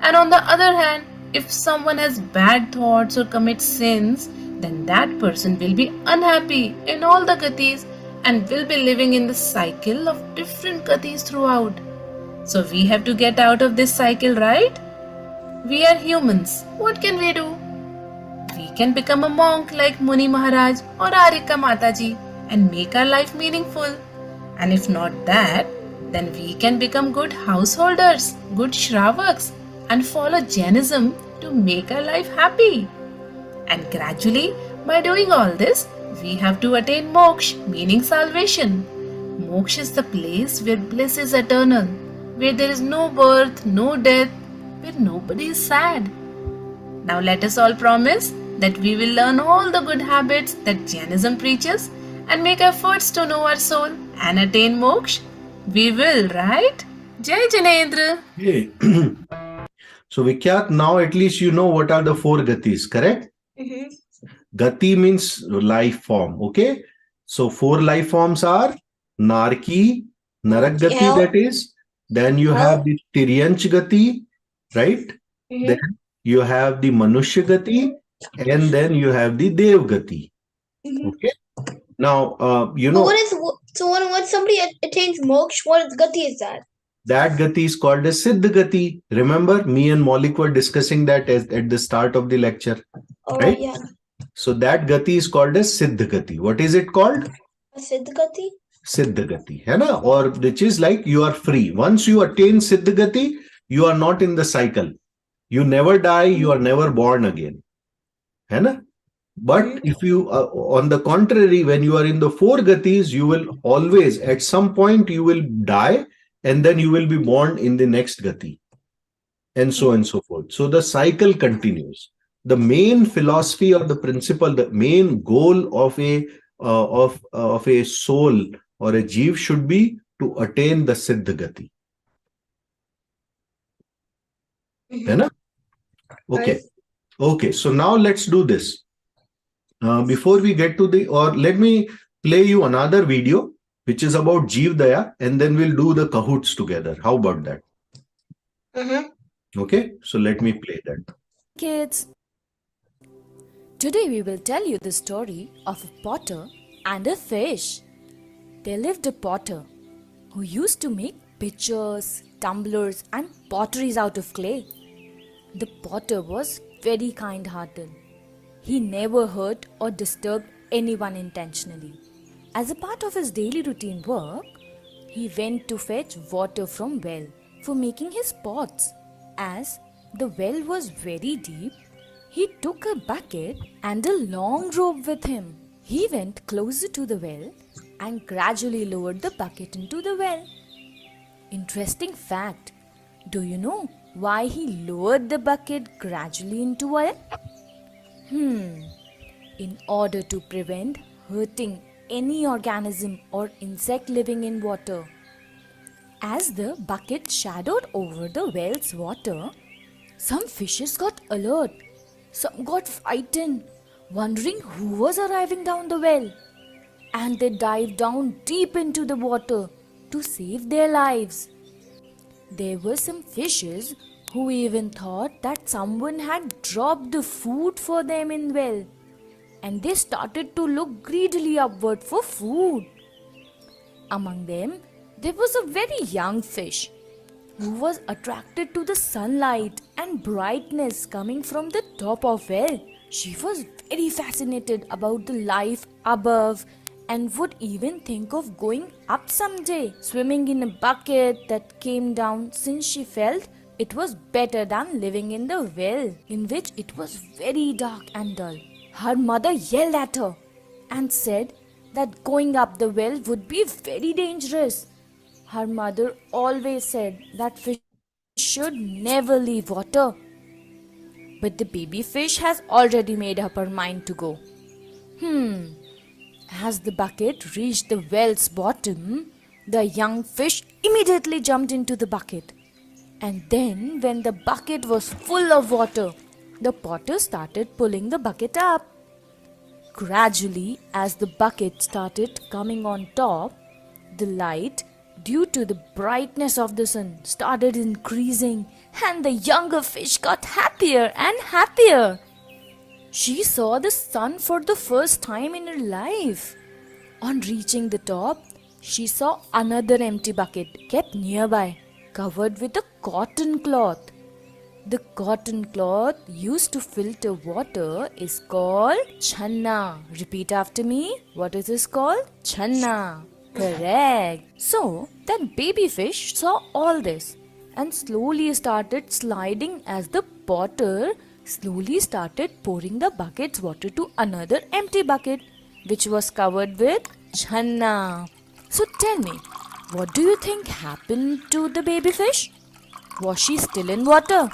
And on the other hand, if someone has bad thoughts or commits sins, then that person will be unhappy in all the gatis and will be living in the cycle of different gatis throughout. So we have to get out of this cycle, right? We are humans. What can we do? We can become a monk like Muni Maharaj or Arika Mataji and make our life meaningful. And if not that, then we can become good householders, good Shravaks, and follow Jainism to make our life happy. And gradually, by doing all this, we have to attain moksha, meaning salvation. Moksha is the place where bliss is eternal, where there is no birth, no death, where nobody is sad. Now let us all promise that we will learn all the good habits that Jainism preaches and make efforts to know our soul and attain moksha. We will, right? Jai Janendra! Okay. So Vikyat, now at least you know what are the four gatis, correct? Mm-hmm. Gati means life form, okay? So four life forms are Narki, Narak Gati, Hell. that is. Then you Hell. have the Tiryanch Gati, right? Mm-hmm. Then you have the Manushya Gati, and then you have the Dev Gati. Mm-hmm. Okay. Now, When somebody attains moksha, what gati is that? that Gati is called as Siddha Gati. Remember, me and Maulik were discussing that at the start of the lecture. All Right? right, yeah. So that Gati is called as Siddha Gati. What is it called? A siddha gati? Siddha Gati, hai na? Or which is like you are free. Once you attain Siddha Gati, you are not in the cycle. You never die, you are never born again. Hai na? But if you, on the contrary, when you are in the four gatis, you will always, at some point, you will die and then you will be born in the next gati, and so on and so forth. So the cycle continues. The main philosophy or the principle, the main goal of a soul or a jeev should be to attain the siddha gati. Hai na? Okay. Okay. So now let's do this. Before we get to let me play you another video which is about Jeev Daya, and then we'll do the Kahoots together. How about that? Okay, so let me play that. Kids, today we will tell you the story of a potter and a fish. There lived a potter who used to make pitchers, tumblers, and potteries out of clay. The potter was very kind-hearted. He never hurt or disturbed anyone intentionally. As a part of his daily routine work, he went to fetch water from well for making his pots. As the well was very deep, he took a bucket and a long rope with him. He went closer to the well and gradually lowered the bucket into the well. Interesting fact, do you know why he lowered the bucket gradually into it? In order to prevent hurting any organism or insect living in water. As the bucket shadowed over the well's water, some fishes got alert, some got frightened, wondering who was arriving down the well, and they dived down deep into the water to save their lives. There were some fishes who even thought that someone had dropped the food for them in well, and they started to look greedily upward for food. Among them, there was a very young fish who was attracted to the sunlight and brightness coming from the top of well. She was very fascinated about the life above and would even think of going up someday, swimming in a bucket that came down, since she felt it was better than living in the well, in which it was very dark and dull. Her mother yelled at her and said that going up the well would be very dangerous. Her mother always said that fish should never leave water. But the baby fish has already made up her mind to go. As the bucket reached the well's bottom, the young fish immediately jumped into the bucket. And then, when the bucket was full of water, the potter started pulling the bucket up. Gradually, as the bucket started coming on top, the light, due to the brightness of the sun, started increasing, and the younger fish got happier and happier. She saw the sun for the first time in her life. On reaching the top, she saw another empty bucket kept nearby, covered with a cotton cloth. The cotton cloth used to filter water is called channa. Repeat after me. What is this called? Channa. Correct. So, that baby fish saw all this and slowly started sliding as the potter slowly started pouring the bucket's water to another empty bucket which was covered with channa. So tell me, what do you think happened to the baby fish? Was she still in water?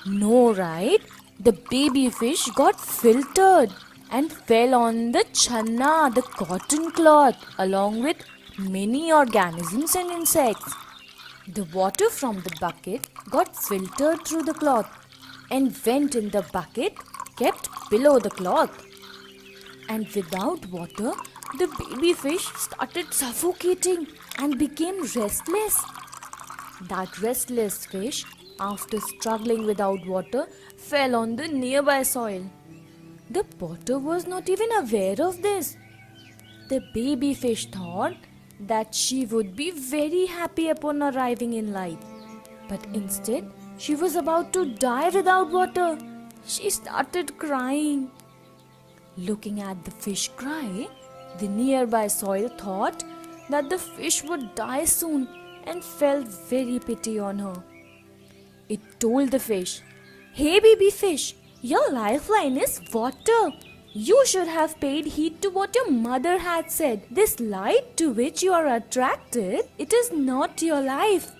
No, right? The baby fish got filtered and fell on the channa, the cotton cloth, along with many organisms and insects. The water from the bucket got filtered through the cloth and went in the bucket kept below the cloth. And without water, the baby fish started suffocating and became restless. That restless fish, after struggling without water, fell on the nearby soil. The potter was not even aware of this. The baby fish thought that she would be very happy upon arriving in life. But instead, she was about to die without water. She started crying. Looking at the fish cry, the nearby soil thought that the fish would die soon and felt very pity on her. It told the fish, "Hey baby fish, your lifeline is water. You should have paid heed to what your mother had said. This light to which you are attracted, it is not your life."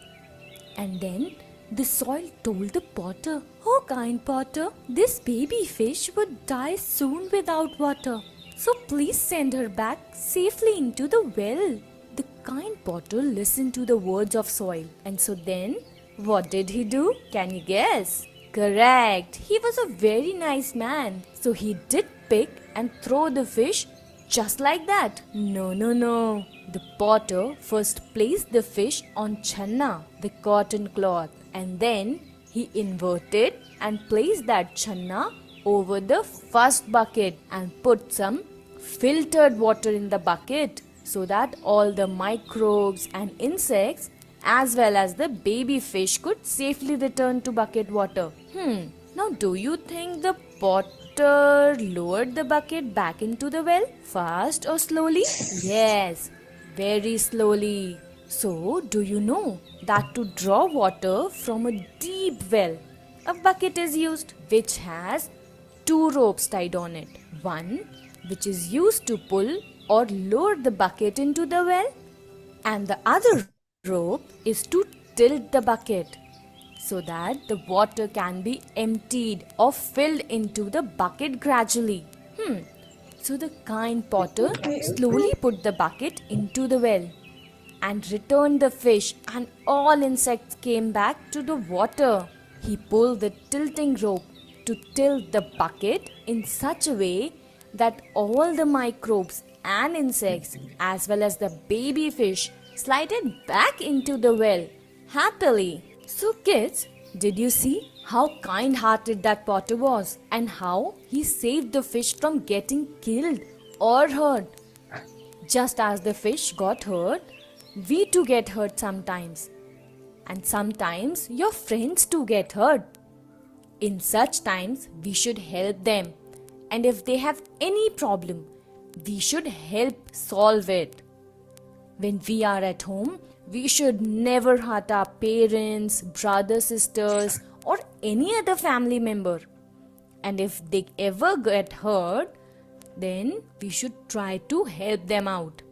And then the soil told the potter, "Oh kind potter, this baby fish would die soon without water. So please send her back safely into the well." The kind potter listened to the words of soil. And so then, what did he do? Can you guess? Correct. He was a very nice man. So he did pick and throw the fish just like that. No. The potter first placed the fish on channa, the cotton cloth, and then he inverted and placed that channa over the first bucket and put some filtered water in the bucket so that all the microbes and insects as well as the baby fish could safely return to bucket water. Now do you think the potter lowered the bucket back into the well fast or slowly? Yes, very slowly. So do you know that to draw water from a deep well, a bucket is used which has two ropes tied on it. One which is used to pull or lower the bucket into the well, and the other rope is to tilt the bucket so that the water can be emptied or filled into the bucket gradually. So the kind potter slowly put the bucket into the well and returned the fish, and all insects came back to the water. He pulled the tilting rope to tilt the bucket in such a way that all the microbes and insects as well as the baby fish slided back into the well happily. So kids, did you see how kind-hearted that potter was and how he saved the fish from getting killed or hurt? Just as the fish got hurt, we too get hurt sometimes. And sometimes your friends too get hurt. In such times, we should help them. And if they have any problem, we should help solve it. When we are at home, we should never hurt our parents, brothers, sisters, or any other family member. And if they ever get hurt, then we should try to help them out.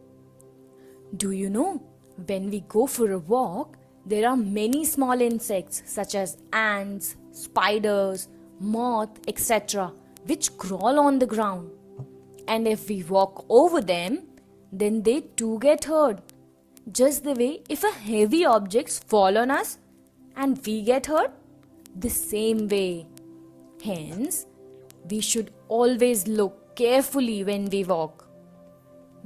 Do you know, when we go for a walk, there are many small insects such as ants, spiders, moth, etc., which crawl on the ground. And if we walk over them, then they too get hurt. Just the way if a heavy objects fall on us and we get hurt, the same way. Hence, we should always look carefully when we walk.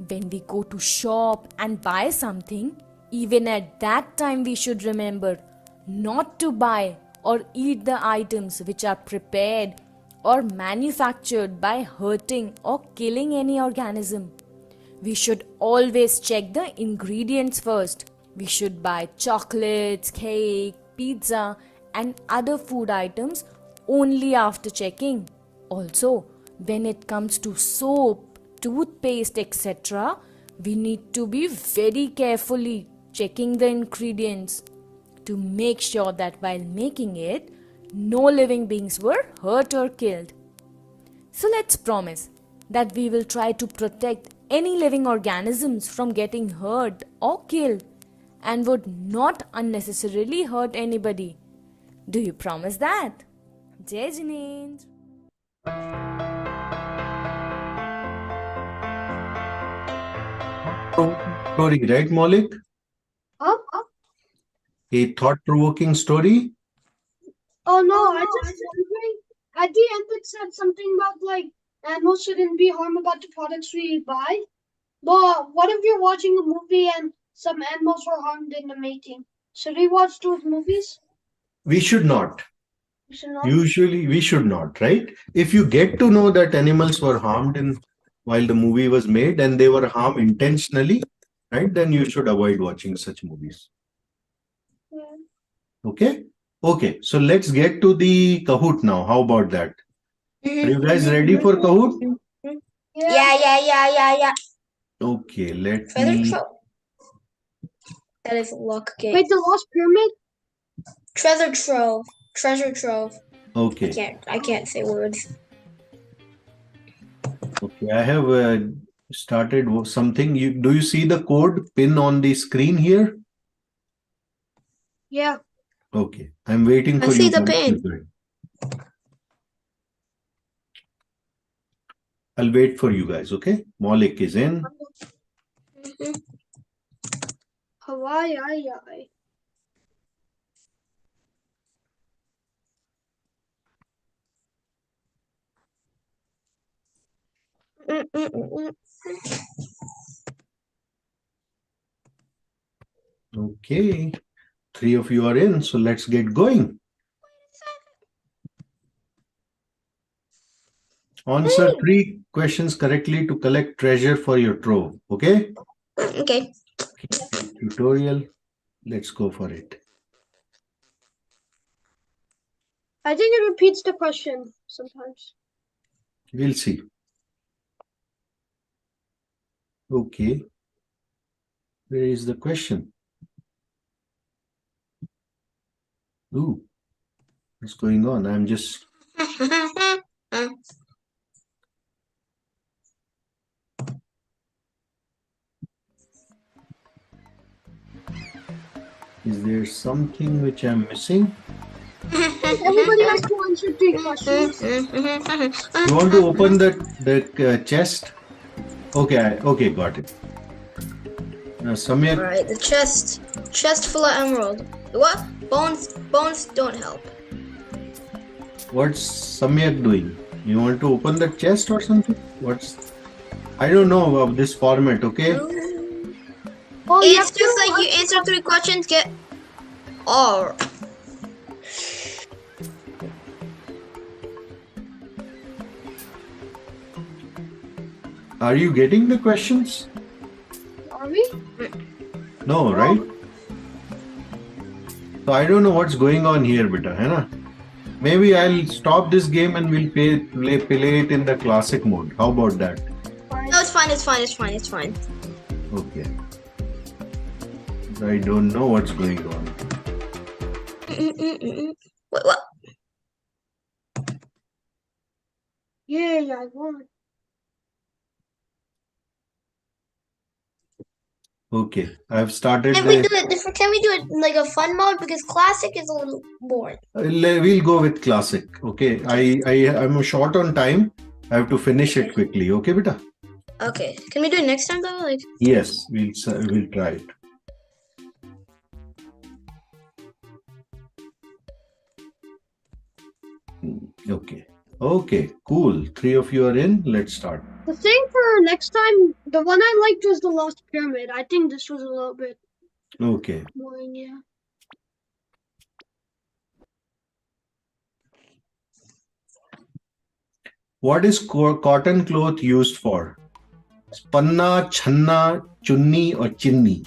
When we go to shop and buy something, even at that time we should remember not to buy or eat the items which are prepared or manufactured by hurting or killing any organism. We should always check the ingredients first. We should buy chocolates, cake, pizza, and other food items only after checking. Also, when it comes to soap, toothpaste, etc., we need to be very carefully checking the ingredients to make sure that while making it, no living beings were hurt or killed. So let's promise that we will try to protect any living organisms from getting hurt or killed and would not unnecessarily hurt anybody. Do you promise that? Jai Jinendra. Story, right, Maulik? Huh? A thought-provoking story? Oh no, I just wondering. At the end, it said something about like animals shouldn't be harmed about the products we buy. But what if you're watching a movie and some animals were harmed in the making? Should we watch those movies? We should not. We should not. Usually, we should not, right? If you get to know that animals were harmed while the movie was made and they were harmed intentionally, right, then you should avoid watching such movies. Yeah. Okay? Okay, so let's get to the Kahoot now. How about that? Are you guys ready for Kahoot? Yeah. Okay, let Treasure me. trove. That is luck game. Wait, the Lost Pyramid? Treasure trove. Treasure trove. Okay, I can't say words. okay. I have started something. Do you see the code pin on the screen here? Yeah. Okay, I'm waiting I for see you the guys to pin. do it. I'll wait for you guys, okay? Maulik is in. Hawaii, aye. Okay, 3 of you are in, so let's get going. Answer 3 questions correctly to collect treasure for your trove, okay? Okay. Tutorial, let's go for it. I think it repeats the question sometimes. We'll see. Okay, where is the question? Ooh, what's going on? I'm just. Is there something which I'm missing? Everybody has to answer 3 questions. You want to open the chest? Okay, okay, got it. Samyak, Alright, the chest full of emerald. What? Bones don't help. what's Samyak doing? You want to open the chest or something? I don't know of this format, okay? Oh, you have It's just like you answer 3 questions, get all. Are you getting the questions? Are we? No, right? So I don't know what's going on here, beta, hai na? Maybe I'll stop this game and we'll play it in the classic mode. How about that? No, it's fine. Okay. I don't know what's going on. Wait, what? Yeah, I won. Okay, I've started Can we do it different? Can we do it like a fun mode? Because classic is a little boring. We'll go with classic. Okay, I'm short on time. I have to finish it quickly. Okay, beta. Okay. Can we do it next time though? Like. Yes, we'll try it. Okay. Okay, cool. 3 of you are in. Let's start. The thing for next time, the one I liked was the Lost Pyramid. I think this was a little bit Okay. boring, yeah. What is cotton cloth used for? Panna, channa, chunni, or chinni?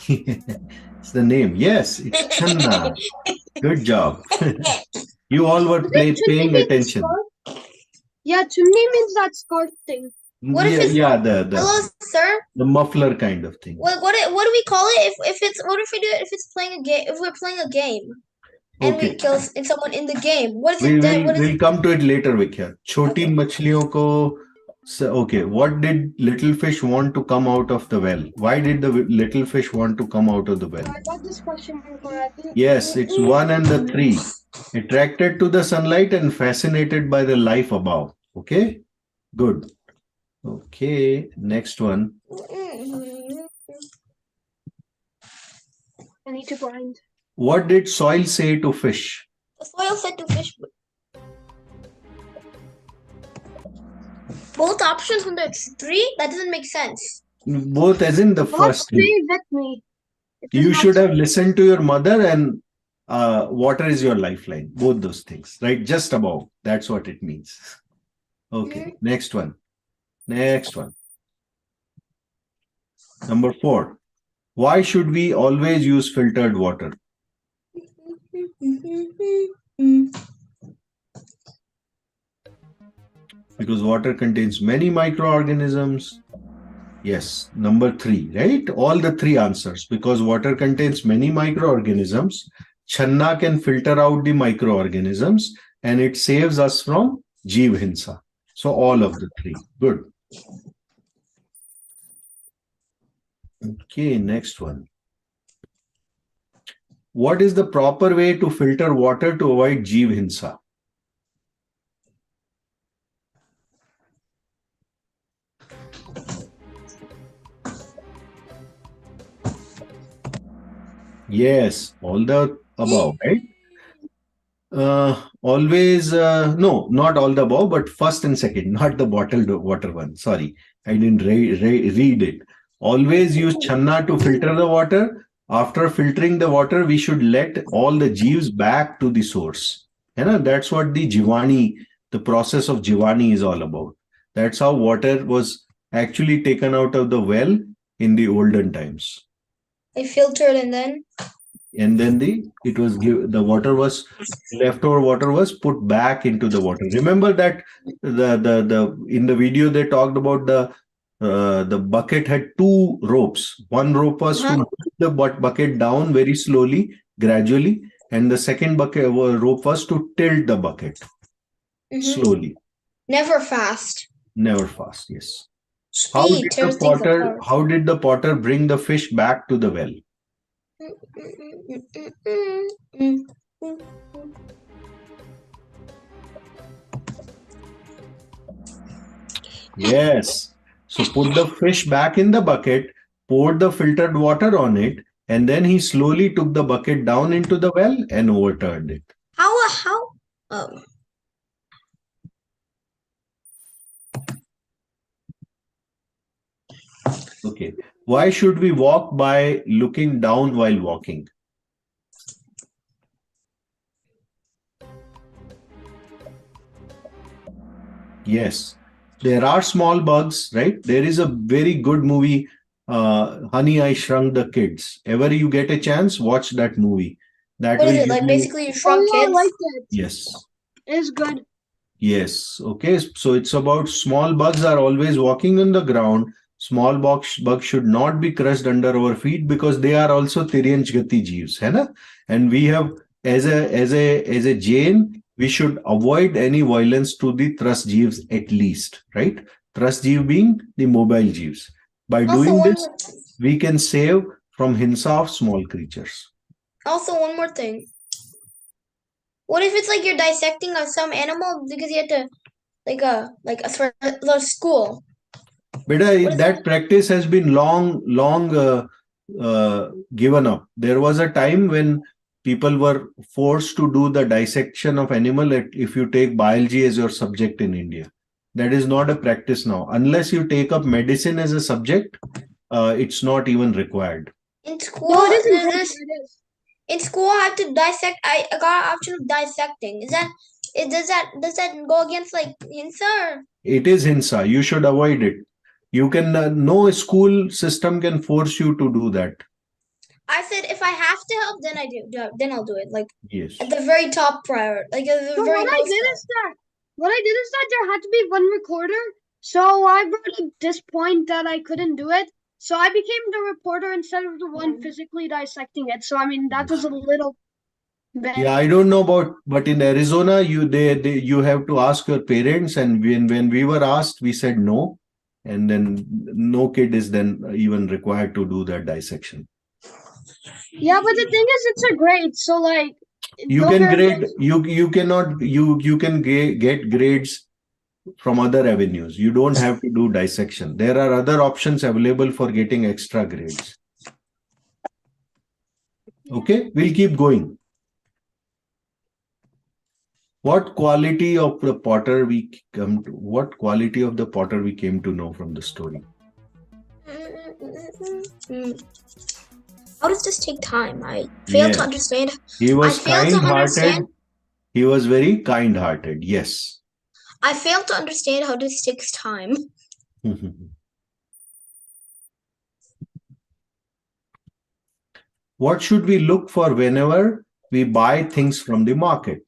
It's the name. Yes, it's channa. Good job. You all were Does it chunni paying mean attention. scarf? Yeah, chunni means that scarf thing. What if Yeah, it's yeah, hello, sir? the muffler kind of thing. What do we call it if it's what if we do it if it's playing a game if we're playing a game and we Okay. kill someone in the game? What is it then? What is We'll it? come to it later, Vikya. Choti Okay. machliyon ko. Okay, what did little fish want to come out of the well? Why did the little fish want to come out of the well? I got this question correct. Yes, it's 1 and the 3. Attracted to the sunlight and fascinated by the life above. Okay, good. Okay, next one. I need to grind. What did soil say to fish? The soil said to fish. Both options from the tree? That doesn't make sense. Both as in the first three. Stay with me. You should have listened to your mother, and water is your lifeline. Both those things, right? Just above. That's what it means. Okay, next one. Next one. Number 4. Why should we always use filtered water? Because water contains many microorganisms. Yes, number 3, right? All the 3 answers. Because water contains many microorganisms, Channa can filter out the microorganisms and it saves us from Jeev Hinsa. So all of the 3. Good. Okay, next one. What is the proper way to filter water to avoid Jeev Hinsa? Yes, all the above, right? Always, no, not all the above, but first and second, not the bottled water one. Sorry, I didn't read it. Always use channa to filter the water. After filtering the water, we should let all the jeeves back to the source. That's what the jivani, the process of jivani is all about. That's how water was actually taken out of the well in the olden times. I filtered and then the water was leftover water was put back into the water. Remember that the in the video they talked about the bucket had 2 ropes. One rope was to put the bucket down very slowly, gradually, and the second rope was to tilt the bucket slowly. Never fast. Never fast. Yes. Speed tears things apart. How did the potter bring the fish back to the well? Yes. So put the fish back in the bucket, poured the filtered water on it, and then he slowly took the bucket down into the well and overturned it. How? Okay. Why should we walk by looking down while walking? Yes. There are small bugs, right? There is a very good movie, Honey, I Shrunk the Kids. Ever you get a chance, watch that movie. What is it? Like basically you shrunk kids? I like it. Yes. It is good. Yes. Okay. So it's about small bugs are always walking on the ground. Small bugs should not be crushed under our feet because they are also Tiryanch Gati Jeeves. Hai na? And we have, as a Jain, we should avoid any violence to the Tras Jeeves at least, right? Tras Jeev being the mobile Jeeves. By doing this, we can save from hinsa of small creatures. Also, one more thing. What if it's like you're dissecting some animal because you had to, like a school? But that practice has been long given up. There was a time when people were forced to do the dissection of animal if you take biology as your subject in India. That is not a practice now. Unless you take up medicine as a subject, it's not even required. In school, No, it isn't. there's- It is. in school, I have to dissect. I got an option of dissecting. Does that go against like Hinsa? Or? It is hinsa. You should avoid it. You can no school system can force you to do that. I said if I have to help, then I do. Then I'll do it. Like Yes. at the very top priority, like at the So very what I most did priority. is that there had to be one recorder. So I brought up this point that I couldn't do it. So I became the reporter instead of the one physically dissecting it. So I mean that was a little bit. Yeah, I don't know about, but in Arizona, you have to ask your parents, and when we were asked, we said no, and then no kid is then even required to do that dissection. Yeah, but the thing is, it's a grade. So like You no can parent grade, knows. you cannot, you can get grades from other avenues. You don't have to do dissection. There are other options available for getting extra grades. Okay, we'll keep going. What quality of the potter we come to? What quality of the potter we came to know from the story? How does this take time? I fail to understand. He was I fail to kind-hearted. understand. He was very kind-hearted. Yes. I fail to understand how this takes time. What should we look for whenever we buy things from the market?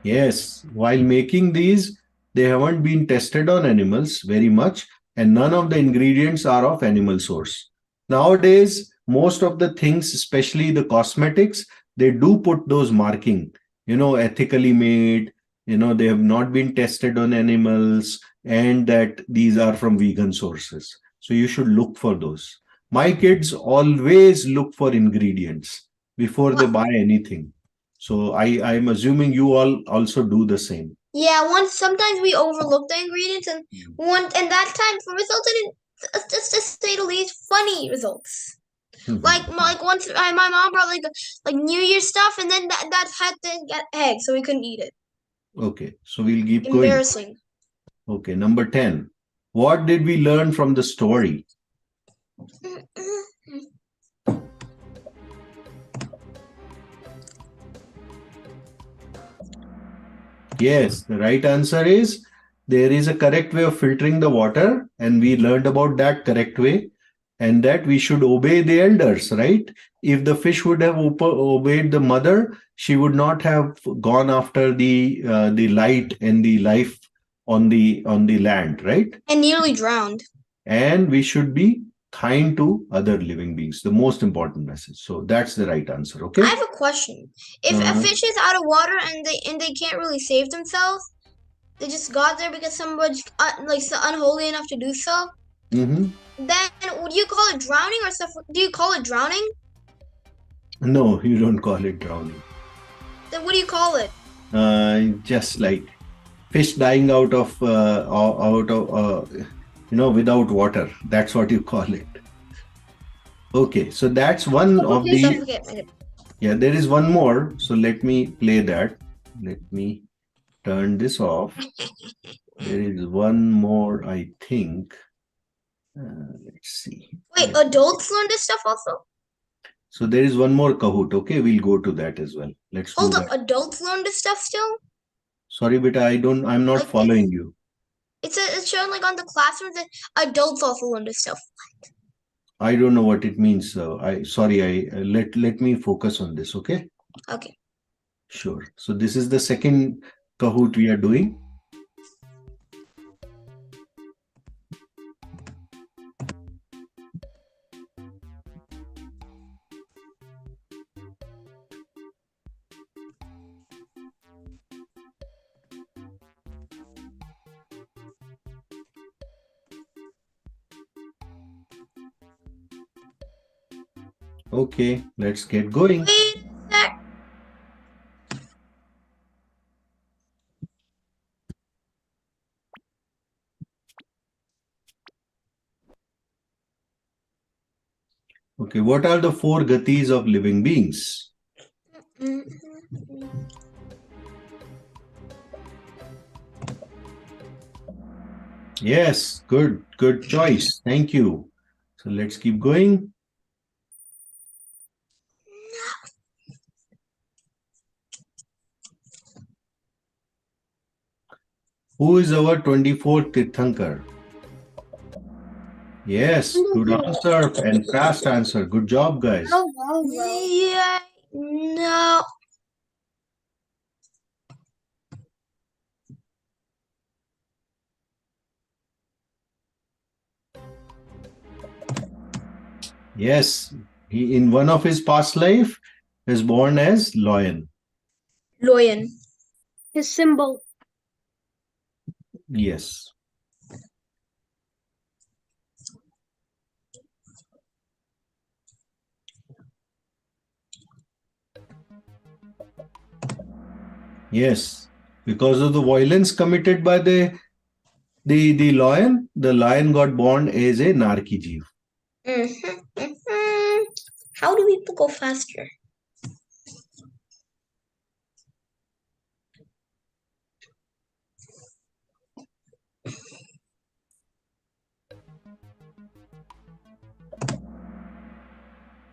Yes, while making these, they haven't been tested on animals very much, and none of the ingredients are of animal source. Nowadays, most of the things, especially the cosmetics, they do put those marking, ethically made, they have not been tested on animals, and that these are from vegan sources. So you should look for those. My kids always look for ingredients before they buy anything. So I'm assuming you all also do the same. Yeah, sometimes we overlook the ingredients, and that time for resulted in just to say the least funny results. Like once my mom brought like New Year's stuff, and then that had to get eggs, so we couldn't eat it. Okay, so we'll keep going. Embarrassing. Okay, number 10. What did we learn from the story? Yes, the right answer is there is a correct way of filtering the water, and we learned about that correct way, and that we should obey the elders, right? If the fish would have obeyed the mother, she would not have gone after the light and the life on the land, right? And nearly drowned. And we should be kind to other living beings, the most important message. So that's the right answer. Okay, I have a question. If a fish is out of water and they can't really save themselves, they just got there because somebody's unholy enough to do so. Then would you call it drowning or stuff? Do you call it drowning? No, you don't call it drowning. Then what do you call it? Just like fish dying out of without water. That's what you call it. Okay, so that's one of the. Yeah, there is one more. So let me play that. Let me turn this off. There is one more, I think. Let's see. Wait, adults learn this stuff also? So there is one more Kahoot. Okay, we'll go to that as well. Let's hold do up. that. Adults learn this stuff still? Sorry, but I'm not following you. It's shown like on the classrooms that adults also learn this stuff. I don't know what it means. Let me focus on this. Okay. Okay. Sure. So this is the second Kahoot we are doing. Okay, let's get going. Wait a sec. Okay, what are the 4 gatis of living beings? Yes, good choice. Thank you. So let's keep going. Who is our 24th Tirthankar? Yes, good answer and fast answer. Good job, guys. Yeah, no. Yes, he in one of his past life is born as lion. Lion. His symbol. Yes. Yes, because of the violence committed by the lion got born as a narki jeev. How do people go faster?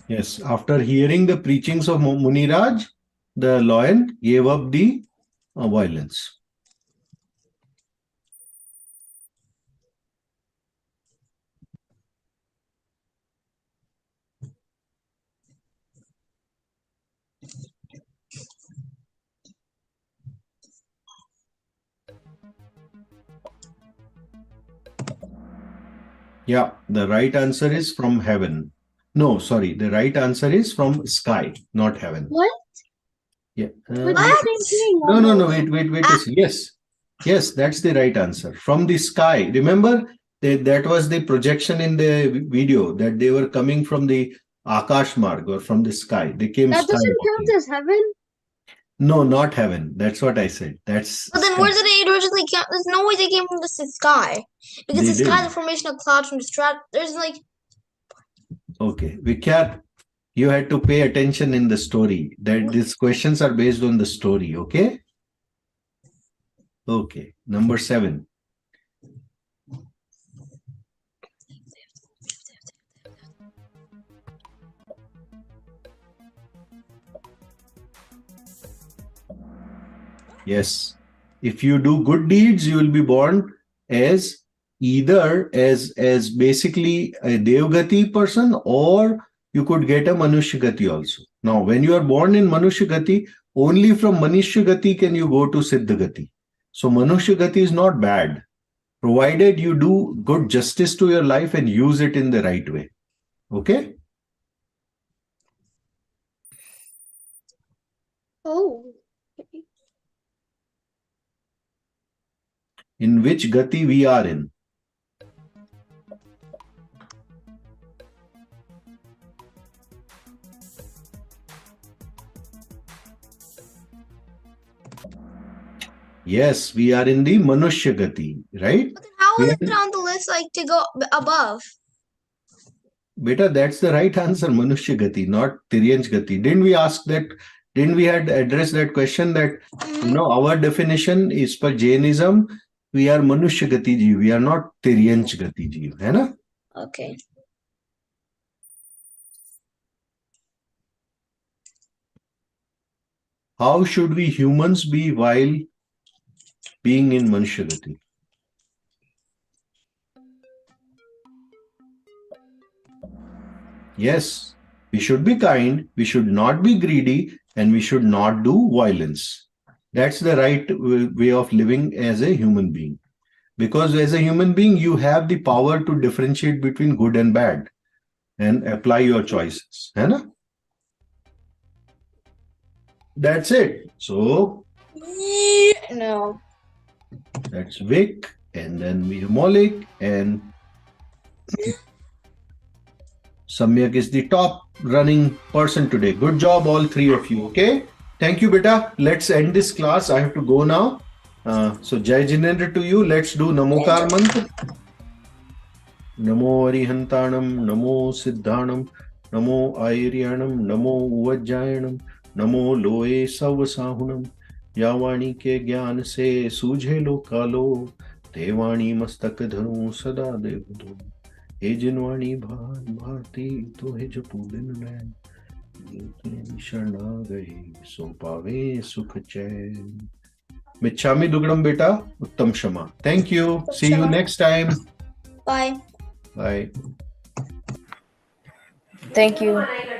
Yes, after hearing the preachings of Muniraj, the lion gave up the violence. Yeah, the right answer is from heaven. No, sorry, the right answer is from sky, not heaven. What? Yeah. But the same thing. No. Wait. Yes, that's the right answer. From the sky. Remember, that was the projection in the video that they were coming from the Akash Marg or from the sky. They came That doesn't skywalking. count as heaven. No, not heaven. That's what I said. That's But then sky. where did it originally come? There's no way they came from the sky. Because They the sky is did. a formation of clouds from the strat. There's like. Okay. Vikyat, you had to pay attention in the story. That these questions are based on the story, okay? Okay. Number 7. Yes. If you do good deeds, you will be born as either as basically a Devgati person, or you could get a Manushyagati also. Now, when you are born in Manushyagati, only from Manushyagati can you go to Siddhagati. So Manushyagati is not bad, provided you do good justice to your life and use it in the right way. Okay? Oh. In which Gati we are in? Yes, we are in the Manushya Gati, right? But then how We is are it on the list like to go above? Beta, that's the right answer, Manushya Gati, not Tiryansh Gati. Didn't we ask that? Didn't we had addressed that question that, our definition is for Jainism, we are Manushya Gati Jeev, we are not Tiryansh Gati Jeev, hai na? Okay. How should we humans be while being in Manushya Gati? Yes, we should be kind, we should not be greedy, and we should not do violence. That's the right way of living as a human being. Because as a human being, you have the power to differentiate between good and bad and apply your choices. Hai na? That's it. So No. that's Vic, and then we have Maulik, and Samyak is the top running person today. Good job, all 3 of you. Okay. Thank you, beta. Let's end this class. I have to go now. So Jai Jinendra to you. Let's do Namokar mantra. Namo Arihantanam, Namo Siddhanam, नमो आयर्याणम नमो उवज्जायणम नमो लोए सवसाहुणम या वाणी के ज्ञान से सूझे लो कालो ते वाणी मस्तक धरूं सदा देव दो हे जिनवाणी भान भारती तो हे जपू दिन नैन शरणा गए सो पावे सुख चैन मिच्छामि दुग्गड़म बेटा उत्तम क्षमा thank you see you next time Bye. Bye Thank you.